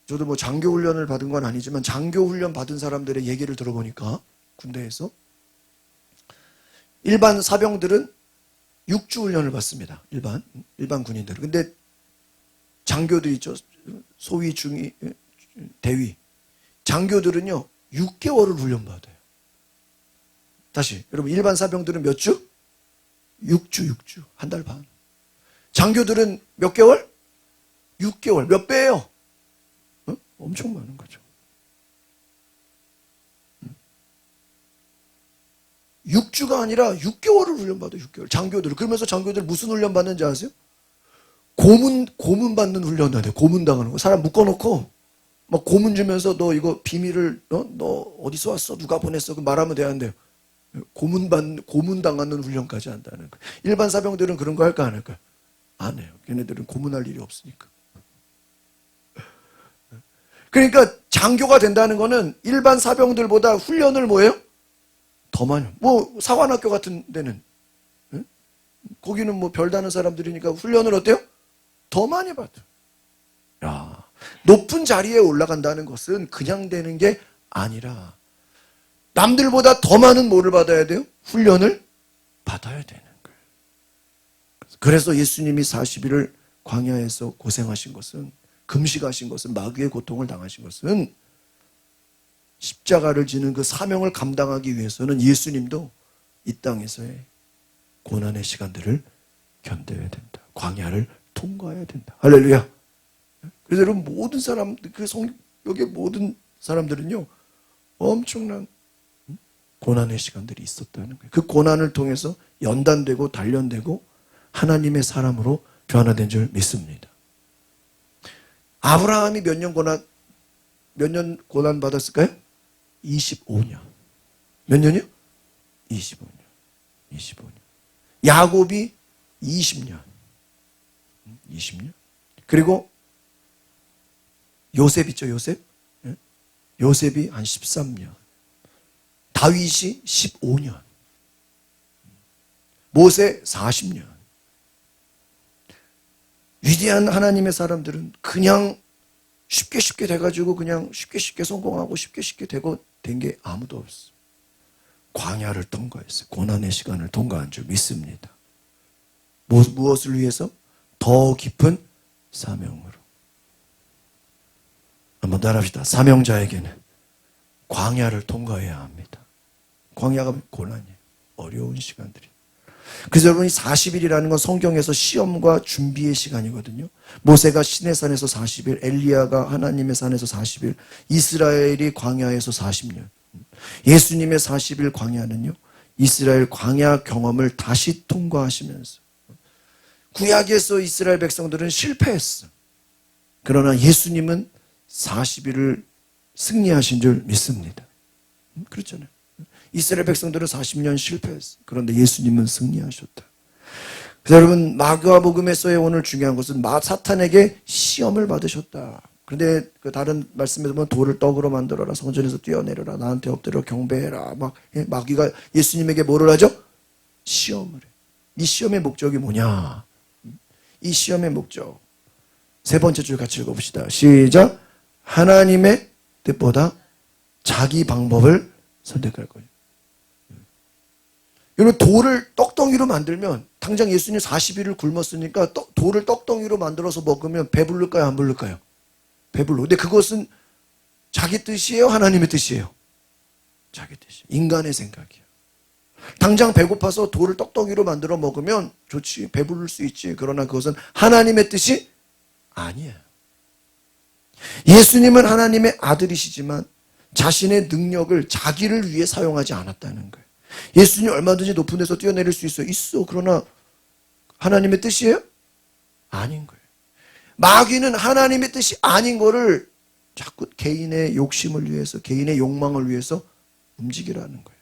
저도 뭐 장교 훈련을 받은 건 아니지만 장교 훈련 받은 사람들의 얘기를 들어보니까 군대에서 일반 사병들은 6주 훈련을 받습니다. 일반 군인들은. 근데 장교들 있죠. 소위, 중위, 대위. 장교들은요. 6개월을 훈련받아요. 다시 여러분 일반 사병들은 몇 주? 6주. 한 달 반. 장교들은 몇 개월? 6개월. 몇 배예요? 엄청 많은 거죠. 6주가 아니라 6개월을 훈련받아요. 6개월. 장교들. 그러면서 장교들 무슨 훈련 받는지 아세요? 고문 받는 훈련도 안 돼. 고문 당하는 거. 사람 묶어놓고 막 고문 주면서 너 이거 비밀을 너 어디서 왔어? 누가 보냈어? 그 말하면 되는데 고문 당하는 훈련까지 한다는 거. 일반 사병들은 그런 거 할까 안 할까? 안 해요. 걔네들은 고문할 일이 없으니까. 그러니까 장교가 된다는 거는 일반 사병들보다 훈련을 뭐예요? 더 많이. 뭐 사관학교 같은 데는 거기는 뭐 별다른 사람들이니까 훈련을 어때요? 더 많이 받아. 야, 높은 자리에 올라간다는 것은 그냥 되는 게 아니라 남들보다 더 많은 뭐를 받아야 돼요? 훈련을 받아야 되는 거예요. 그래서 예수님이 40일을 광야에서 고생하신 것은, 금식하신 것은, 마귀의 고통을 당하신 것은 십자가를 지는 그 사명을 감당하기 위해서는 예수님도 이 땅에서의 고난의 시간들을 견뎌야 된다. 광야를 통과해야 된다. 할렐루야. 그래서 여러분 모든 사람, 여기 모든 사람들은요 엄청난 고난의 시간들이 있었다는 거예요. 그 고난을 통해서 연단되고 단련되고 하나님의 사람으로 변화된 줄 믿습니다. 아브라함이 몇 년 고난 받았을까요? 25년. 몇 년이요? 25년. 야곱이 20년. 그리고 요셉 있죠, 요셉? 요셉이 한 13년. 다윗이 15년. 모세 40년. 위대한 하나님의 사람들은 그냥 쉽게 돼가지고 그냥 쉽게 성공하고 쉽게 되고 된 게 아무도 없어. 광야를 통과했어요. 고난의 시간을 통과한 줄 믿습니다. 무엇을 위해서? 더 깊은 사명으로. 한번 따라합시다. 사명자에게는 광야를 통과해야 합니다. 광야가 고난이에요. 어려운 시간들이. 그래서 여러분이 40일이라는 건 성경에서 시험과 준비의 시간이거든요. 모세가 시내산에서 40일, 엘리야가 하나님의 산에서 40일, 이스라엘이 광야에서 40년. 예수님의 40일 광야는요, 이스라엘 광야 경험을 다시 통과하시면서, 구약에서 이스라엘 백성들은 실패했어. 그러나 예수님은 40일을 승리하신 줄 믿습니다. 그렇잖아요. 이스라엘 백성들은 40년 실패했어. 그런데 예수님은 승리하셨다. 그래서 여러분, 마가복음에서의 오늘 중요한 것은 사탄에게 시험을 받으셨다. 그런데 그 다른 말씀에 보면 돌을 떡으로 만들어라, 성전에서 뛰어내려라, 나한테 엎드려 경배해라. 마귀가 예수님에게 뭐를 하죠? 시험을 해. 이 시험의 목적이 뭐냐? 이 시험의 목적. 세 번째 줄 같이 읽어봅시다. 시작. 하나님의 뜻보다 자기 방법을 선택할 거예요. 여러분, 돌을 떡덩이로 만들면, 당장 예수님 40일을 굶었으니까 돌을 떡덩이로 만들어서 먹으면 배부를까요? 안 부를까요? 배불러. 근데 그것은 자기 뜻이에요? 하나님의 뜻이에요? 자기 뜻이에요. 인간의 생각이에요. 당장 배고파서 돌을 떡덩이로 만들어 먹으면 좋지, 배부를 수 있지. 그러나 그것은 하나님의 뜻이 아니에요. 예수님은 하나님의 아들이시지만 자신의 능력을 자기를 위해 사용하지 않았다는 거예요. 예수님 얼마든지 높은 데서 뛰어내릴 수 있어. 그러나 하나님의 뜻이에요? 아닌 거예요. 마귀는 하나님의 뜻이 아닌 거를 자꾸 개인의 욕심을 위해서, 개인의 욕망을 위해서 움직이라는 거예요.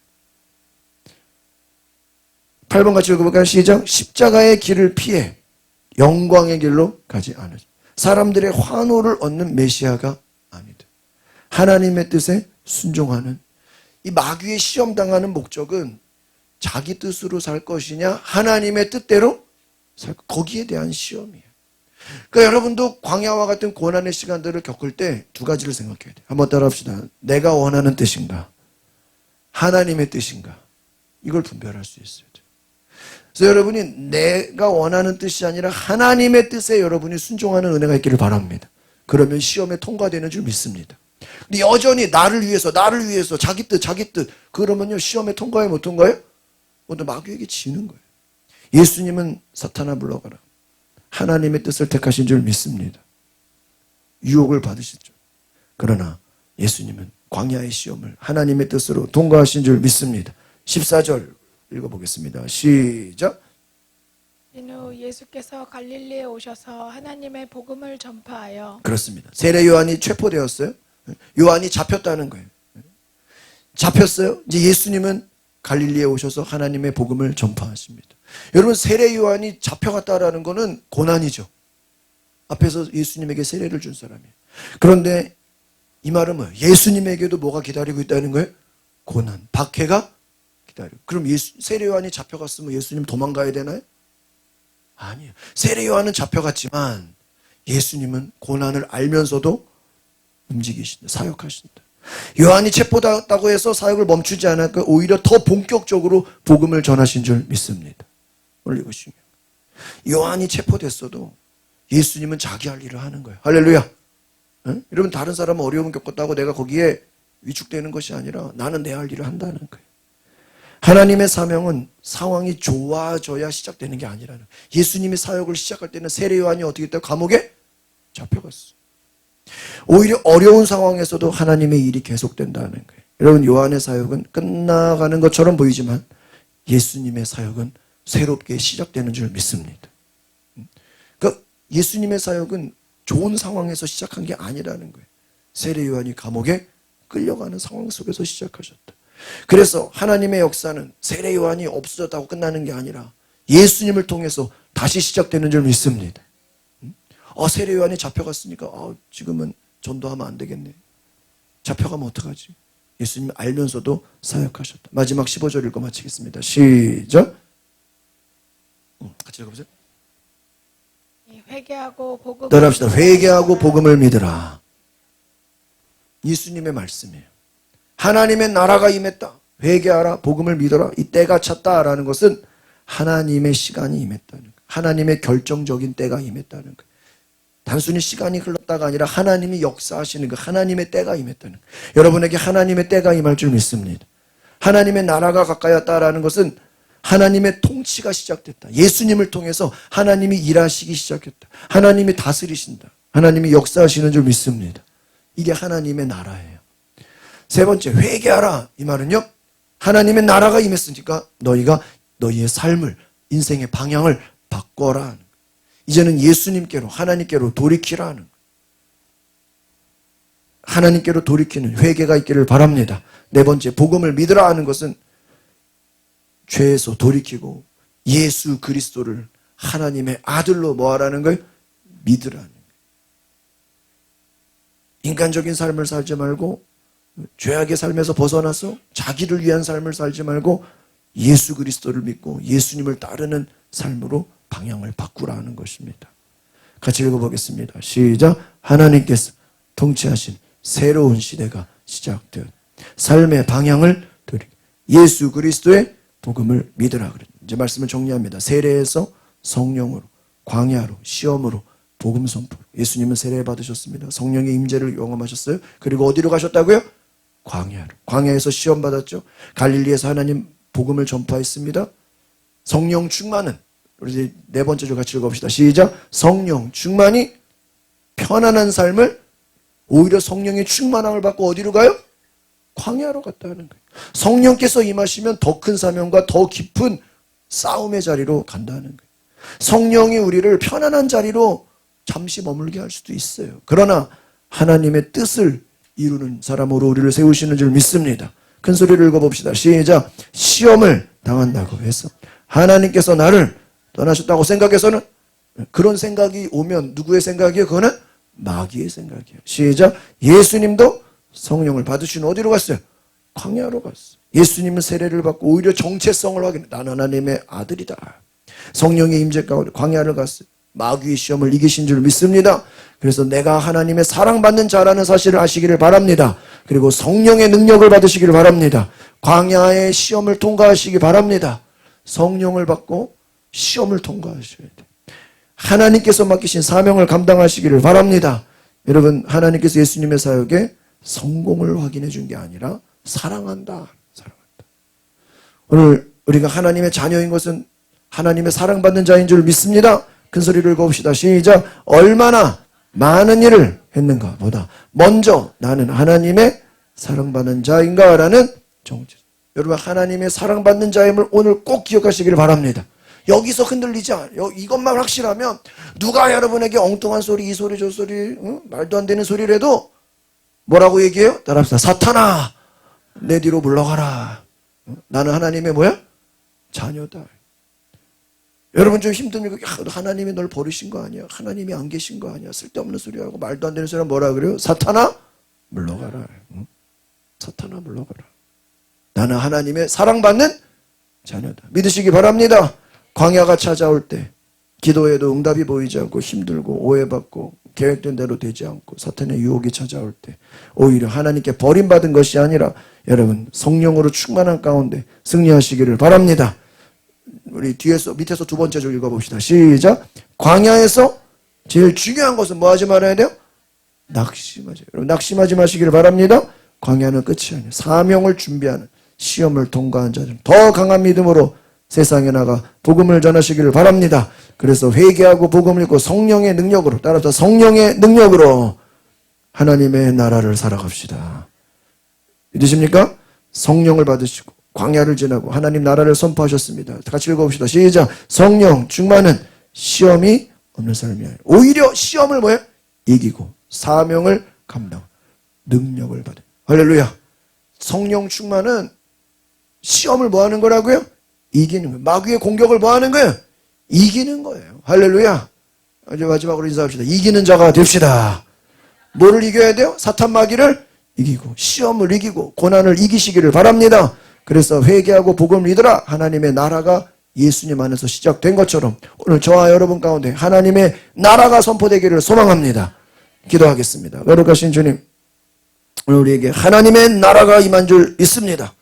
8번 같이 읽어볼까요? 시작. 십자가의 길을 피해 영광의 길로 가지 않으시. 사람들의 환호를 얻는 메시아가 아니다. 하나님의 뜻에 순종하는, 이 마귀의 시험당하는 목적은 자기 뜻으로 살 것이냐, 하나님의 뜻대로 살, 거기에 대한 시험이에요. 그러니까 여러분도 광야와 같은 고난의 시간들을 겪을 때 두 가지를 생각해야 돼요. 한번 따라합시다. 내가 원하는 뜻인가, 하나님의 뜻인가, 이걸 분별할 수 있어야 돼요. 그래서 여러분이 내가 원하는 뜻이 아니라 하나님의 뜻에 여러분이 순종하는 은혜가 있기를 바랍니다. 그러면 시험에 통과되는 줄 믿습니다. 근데 여전히 나를 위해서 자기 뜻 그러면요 시험에 통과해 못 통과해요? 오늘 마귀에게 지는 거예요. 예수님은 사탄아 물러가라, 하나님의 뜻을 택하신 줄 믿습니다. 유혹을 받으시죠. 그러나 예수님은 광야의 시험을 하나님의 뜻으로 통과하신 줄 믿습니다. 14절 읽어보겠습니다. 시작. 이후 예수께서 갈릴리에 오셔서 하나님의 복음을 전파하여 그렇습니다. 세례 요한이 체포되었어요. 요한이 잡혔다는 거예요. 잡혔어요. 이제 예수님은 갈릴리에 오셔서 하나님의 복음을 전파하십니다. 여러분, 세례 요한이 잡혀갔다라는 것은 고난이죠. 앞에서 예수님에게 세례를 준 사람이에요. 그런데 이 말은 뭐예요? 예수님에게도 뭐가 기다리고 있다는 거예요? 고난, 박해가 기다리고. 그럼 세례 요한이 잡혀갔으면 예수님 도망가야 되나요? 아니에요. 세례 요한은 잡혀갔지만 예수님은 고난을 알면서도 움직이신다, 사역하신다. 요한이 체포됐다고 해서 사역을 멈추지 않았고 오히려 더 본격적으로 복음을 전하신 줄 믿습니다. 오늘 이거 중요해요. 요한이 체포됐어도 예수님은 자기 할 일을 하는 거예요. 할렐루야. 응? 여러분, 다른 사람은 어려움 겪었다고 내가 거기에 위축되는 것이 아니라 나는 내 할 일을 한다는 거예요. 하나님의 사명은 상황이 좋아져야 시작되는 게 아니라는 거예요. 예수님이 사역을 시작할 때는 세례 요한이 어떻게 했다고? 감옥에 잡혀갔어요. 오히려 어려운 상황에서도 하나님의 일이 계속된다는 거예요. 여러분, 요한의 사역은 끝나가는 것처럼 보이지만 예수님의 사역은 새롭게 시작되는 줄 믿습니다. 그러니까 예수님의 사역은 좋은 상황에서 시작한 게 아니라는 거예요. 세례 요한이 감옥에 끌려가는 상황 속에서 시작하셨다. 그래서 하나님의 역사는 세례 요한이 없어졌다고 끝나는 게 아니라 예수님을 통해서 다시 시작되는 줄 믿습니다. 세례 요한이 잡혀갔으니까 지금은 전도하면 안 되겠네. 잡혀가면 어떡하지? 예수님 알면서도 사역하셨다. 마지막 15절 읽고 마치겠습니다. 시작. 같이 읽어보세요. 회개하고 복음을 따라합시다. 회개하고 복음을 믿으라. 예수님의 말씀이에요. 하나님의 나라가 임했다. 회개하라. 복음을 믿어라. 이 때가 찼다라는 것은 하나님의 시간이 임했다는 거예요. 하나님의 결정적인 때가 임했다는 거예요. 단순히 시간이 흘렀다가 아니라 하나님이 역사하시는 그 하나님의 때가 임했다는 거예요. 여러분에게 하나님의 때가 임할 줄 믿습니다. 하나님의 나라가 가까이 왔다라는 것은 하나님의 통치가 시작됐다. 예수님을 통해서 하나님이 일하시기 시작했다. 하나님이 다스리신다. 하나님이 역사하시는 줄 믿습니다. 이게 하나님의 나라예요. 세 번째, 회개하라. 이 말은요, 하나님의 나라가 임했으니까 너희가 너희의 삶을, 인생의 방향을 바꿔라. 이제는 예수님께로, 하나님께로 돌이키라는 거예요. 하나님께로 돌이키는 회개가 있기를 바랍니다. 네 번째, 복음을 믿으라 하는 것은 죄에서 돌이키고 예수 그리스도를 하나님의 아들로 뭐하라는 거예요? 믿으라는 거예요. 인간적인 삶을 살지 말고 죄악의 삶에서 벗어나서 자기를 위한 삶을 살지 말고 예수 그리스도를 믿고 예수님을 따르는 삶으로 방향을 바꾸라는 것입니다. 같이 읽어보겠습니다. 시작. 하나님께서 통치하신 새로운 시대가 시작되었. 삶의 방향을 돌이켜 예수 그리스도의 복음을 믿으라 그랬죠. 이제 말씀을 정리합니다. 세례에서 성령으로, 광야로, 시험으로, 복음 선포로. 예수님은 세례 받으셨습니다. 성령의 임재를 경험하셨어요. 그리고 어디로 가셨다고요? 광야로. 광야에서 시험 받았죠. 갈릴리에서 하나님 복음을 전파했습니다. 성령 충만은, 우리 이제 네 번째 줄 같이 읽어봅시다. 시작. 성령 충만이 편안한 삶을, 오히려 성령의 충만함을 받고 어디로 가요? 광야로 갔다는 거예요. 성령께서 임하시면 더 큰 사명과 더 깊은 싸움의 자리로 간다는 거예요. 성령이 우리를 편안한 자리로 잠시 머물게 할 수도 있어요. 그러나 하나님의 뜻을 이루는 사람으로 우리를 세우시는 줄 믿습니다. 큰 소리를 읽어봅시다. 시작. 시험을 당한다고 해서 하나님께서 나를 떠나셨다고 생각해서는, 그런 생각이 오면 누구의 생각이에요? 그거는 마귀의 생각이에요. 시작. 예수님도 성령을 받으시는 어디로 갔어요? 광야로 갔어요. 예수님은 세례를 받고 오히려 정체성을 확인해. 나는 하나님의 아들이다. 성령의 임재 가운데 광야를 갔어요. 마귀의 시험을 이기신 줄 믿습니다. 그래서 내가 하나님의 사랑받는 자라는 사실을 아시기를 바랍니다. 그리고 성령의 능력을 받으시기를 바랍니다. 광야의 시험을 통과하시기 바랍니다. 성령을 받고 시험을 통과하셔야 돼요. 하나님께서 맡기신 사명을 감당하시기를 바랍니다. 여러분, 하나님께서 예수님의 사역에 성공을 확인해 준 게 아니라 사랑한다. 사랑한다. 오늘 우리가 하나님의 자녀인 것은 하나님의 사랑받는 자인 줄 믿습니다. 큰 소리를 읽어봅시다. 시작. 얼마나 많은 일을 했는가 보다 먼저 나는 하나님의 사랑받는 자인가라는 정체. 여러분, 하나님의 사랑받는 자임을 오늘 꼭 기억하시기를 바랍니다. 여기서 흔들리지 않아. 이것만 확실하면 누가 여러분에게 엉뚱한 소리, 이 소리 저 소리, 말도 안 되는 소리라도 뭐라고 얘기해요? 따라합시다. 사탄아, 내 뒤로 물러가라. 나는 하나님의 뭐야? 자녀다. 여러분 좀 힘듭니까? 하나님이 널 버리신 거 아니야? 하나님이 안 계신 거 아니야? 쓸데없는 소리하고 말도 안 되는 소리 뭐라 그래요? 사탄아, 물러가라. 사탄아, 물러가라. 나는 하나님의 사랑받는 자녀다. 믿으시기 바랍니다. 광야가 찾아올 때 기도해도 응답이 보이지 않고 힘들고 오해받고 계획된 대로 되지 않고 사탄의 유혹이 찾아올 때 오히려 하나님께 버림받은 것이 아니라 여러분 성령으로 충만한 가운데 승리하시기를 바랍니다. 우리 뒤에서 밑에서 두 번째 줄 읽어봅시다. 시작. 광야에서 제일 중요한 것은 뭐 하지 말아야 돼요? 낙심하지. 여러분 낙심하지 마시기를 바랍니다. 광야는 끝이 아니에요. 사명을 준비하는 시험을 통과한 자들은 더 강한 믿음으로 세상에 나가 복음을 전하시기를 바랍니다. 그래서 회개하고 복음을 읽고 성령의 능력으로 따라서 성령의 능력으로 하나님의 나라를 살아갑시다. 믿으십니까? 성령을 받으시고 광야를 지나고 하나님 나라를 선포하셨습니다. 같이 읽어봅시다. 시작. 성령 충만은 시험이 없는 삶이 아니라 오히려 시험을 뭐예요? 이기고 사명을 감당 능력을 받은 할렐루야. 성령 충만은 시험을 뭐 하는 거라고요? 이기는 거예요. 마귀의 공격을 뭐 하는 거예요? 이기는 거예요. 할렐루야. 이제 마지막으로 인사합시다. 이기는 자가 됩시다. 뭐를 이겨야 돼요? 사탄 마귀를 이기고 시험을 이기고 고난을 이기시기를 바랍니다. 그래서 회개하고 복음을 믿으라. 하나님의 나라가 예수님 안에서 시작된 것처럼 오늘 저와 여러분 가운데 하나님의 나라가 선포되기를 소망합니다. 기도하겠습니다. 거룩하신 주님, 오늘 우리에게 하나님의 나라가 임한 줄 믿습니다.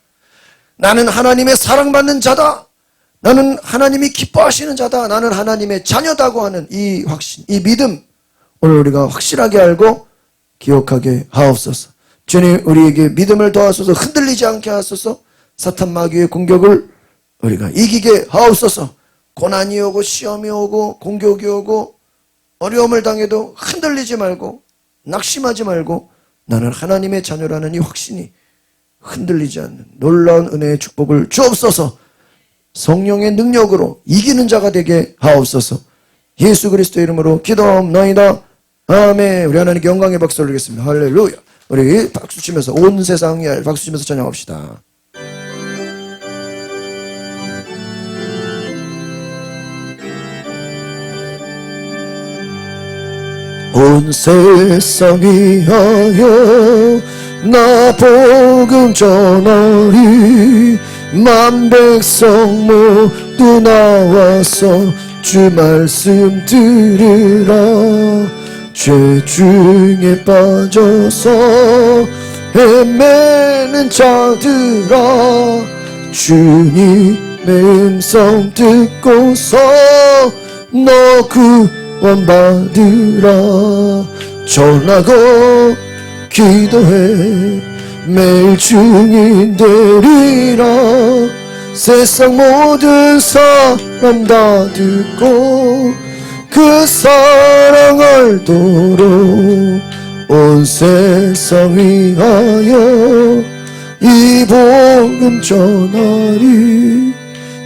나는 하나님의 사랑받는 자다. 나는 하나님이 기뻐하시는 자다. 나는 하나님의 자녀다고 하는 이 확신, 이 믿음 오늘 우리가 확실하게 알고 기억하게 하옵소서. 주님, 우리에게 믿음을 더하소서. 흔들리지 않게 하소서. 사탄 마귀의 공격을 우리가 이기게 하옵소서. 고난이 오고 시험이 오고 공격이 오고 어려움을 당해도 흔들리지 말고 낙심하지 말고 나는 하나님의 자녀라는 이 확신이 흔들리지 않는 놀라운 은혜의 축복을 주옵소서. 성령의 능력으로 이기는 자가 되게 하옵소서. 예수 그리스도의 이름으로 기도하옵나이다. 아멘. 우리 하나님께 영광의 박수 올리겠습니다. 할렐루야. 우리 박수 치면서 온 세상이 박수 치면서 찬양합시다. 온 세상 위하여 나 복음 전하리. 만 백성 모두 나와서 주 말씀 들으라. 죄 중에 빠져서 헤매는 자들아, 주님의 음성 듣고서 너 구원받으라. 전하고 기도해 매일 증인 되리라. 세상 모든 사람 다 듣고 그 사랑 알도록 온 세상 위하여 이 복음 전하리.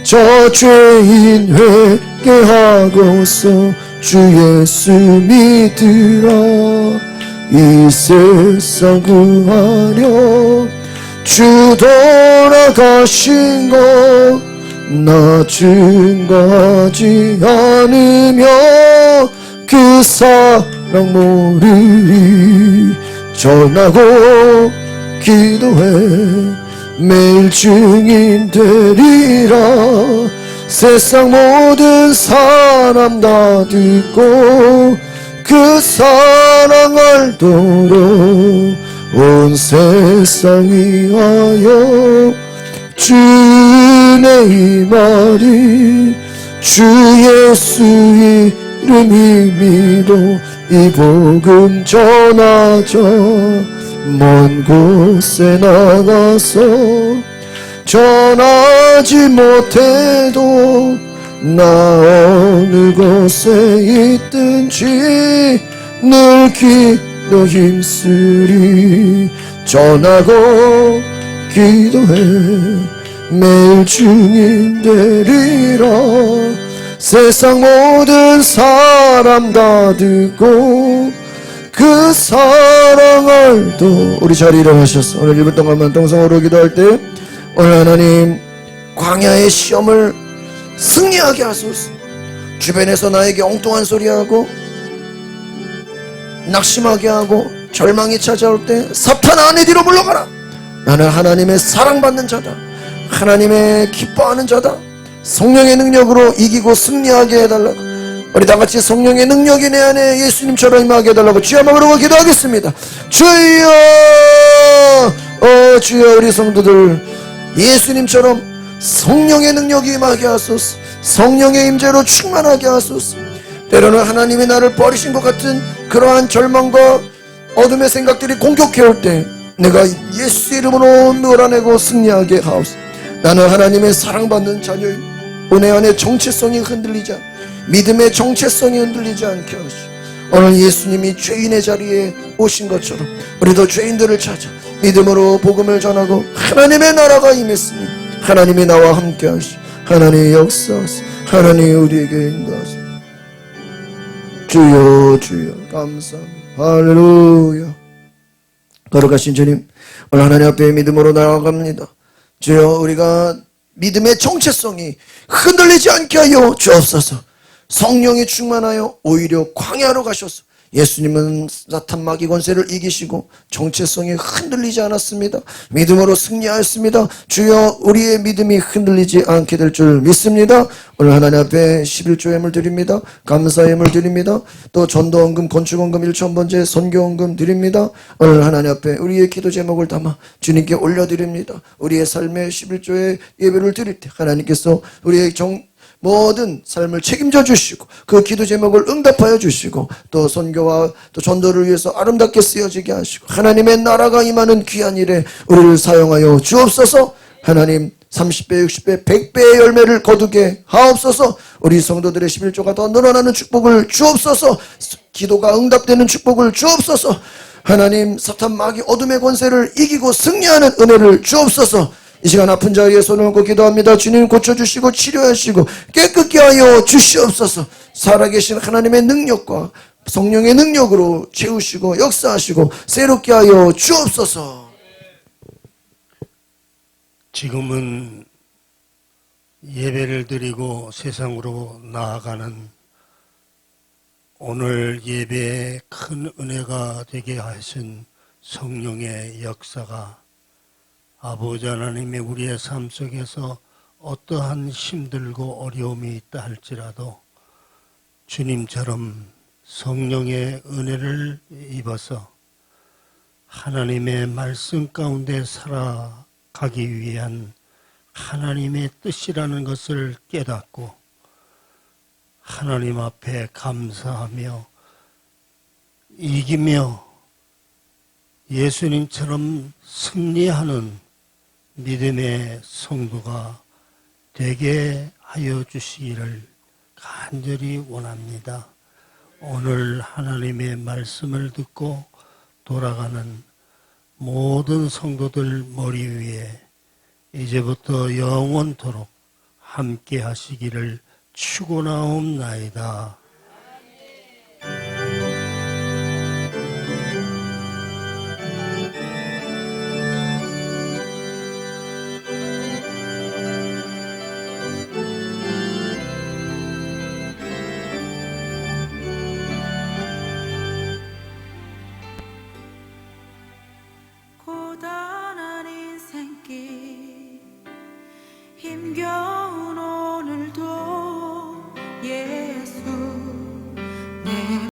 저 죄인 회개하고서 주 예수 믿으라. 이 세상 구하려 주 돌아가신 것 나 증거하지 않으며 그 사랑 모르리. 전하고 기도해 매일 증인 되리라. 세상 모든 사람 다 듣고 그 사랑 알도록 온 세상 위하여 주의 이 말이 주 예수 이름 힘으로 이 복음 전하자. 먼 곳에 나가서 전하지 못해도 나 어느 곳에 있든지 늘 기도 힘쓰리. 전하고 기도해 매일 증인 되리라. 세상 모든 사람 다 듣고 그 사랑을 또 우리 자리에 일어나셨어. 오늘 1분 동안만 동성으로 기도할 때 오늘 하나님 광야의 시험을 승리하게 하소서. 주변에서 나에게 엉뚱한 소리하고 낙심하게 하고 절망이 찾아올 때 사탄아 내 뒤로 물러가라. 나는 하나님의 사랑받는 자다. 하나님의 기뻐하는 자다. 성령의 능력으로 이기고 승리하게 해달라고. 우리 다같이 성령의 능력이 내 안에 예수님처럼 임하게 해달라고 주여 한번 부르고 기도하겠습니다. 주여 주여 우리 성도들 예수님처럼 성령의 능력이 임하게 하소서. 성령의 임재로 충만하게 하소서. 때로는 하나님이 나를 버리신 것 같은 그러한 절망과 어둠의 생각들이 공격해올 때 내가 예수 이름으로 몰아내고 승리하게 하옵소서. 나는 하나님의 사랑받는 자녀요. 내 안의 정체성이 흔들리지 않고 믿음의 정체성이 흔들리지 않게 하시오. 오늘 예수님이 죄인의 자리에 오신 것처럼 우리도 죄인들을 찾아 믿음으로 복음을 전하고 하나님의 나라가 임했으니 하나님이 나와 함께 하시오. 하나님의 역사하시오. 하나님 우리에게 인도하시오. 주여 주여 감사합니다. 할렐루야. 거룩하신 주님, 오늘 하나님 앞에 믿음으로 나아갑니다. 주여 우리가 믿음의 정체성이 흔들리지 않게 하여 주옵소서. 성령이 충만하여 오히려 광야로 가셔서 예수님은 사탄 마귀 권세를 이기시고 정체성이 흔들리지 않았습니다. 믿음으로 승리하였습니다. 주여 우리의 믿음이 흔들리지 않게 될 줄 믿습니다. 오늘 하나님 앞에 11조 예물 드립니다. 감사 예물 드립니다. 또 전도헌금, 건축헌금 1,000번째 선교헌금 드립니다. 오늘 하나님 앞에 우리의 기도 제목을 담아 주님께 올려드립니다. 우리의 삶의 11조의 예배를 드릴 때 하나님께서 우리의 모든 삶을 책임져 주시고 그 기도 제목을 응답하여 주시고 또 선교와 또 전도를 위해서 아름답게 쓰여지게 하시고 하나님의 나라가 임하는 귀한 일에 우리를 사용하여 주옵소서. 하나님 30배, 60배, 100배의 열매를 거두게 하옵소서. 우리 성도들의 11조가 더 늘어나는 축복을 주옵소서. 기도가 응답되는 축복을 주옵소서. 하나님 사탄 마귀 어둠의 권세를 이기고 승리하는 은혜를 주옵소서. 이 시간 아픈 자리에 손을 얹고 기도합니다. 주님 고쳐주시고 치료하시고 깨끗게 하여 주시옵소서. 살아계신 하나님의 능력과 성령의 능력으로 채우시고 역사하시고 새롭게 하여 주옵소서. 지금은 예배를 드리고 세상으로 나아가는 오늘 예배에 큰 은혜가 되게 하신 성령의 역사가 아버지 하나님의 우리의 삶 속에서 어떠한 힘들고 어려움이 있다 할지라도 주님처럼 성령의 은혜를 입어서 하나님의 말씀 가운데 살아가기 위한 하나님의 뜻이라는 것을 깨닫고 하나님 앞에 감사하며 이기며 예수님처럼 승리하는 믿음의 성도가 되게 하여 주시기를 간절히 원합니다. 오늘 하나님의 말씀을 듣고 돌아가는 모든 성도들 머리 위에 이제부터 영원토록 함께 하시기를 축원하옵나이다.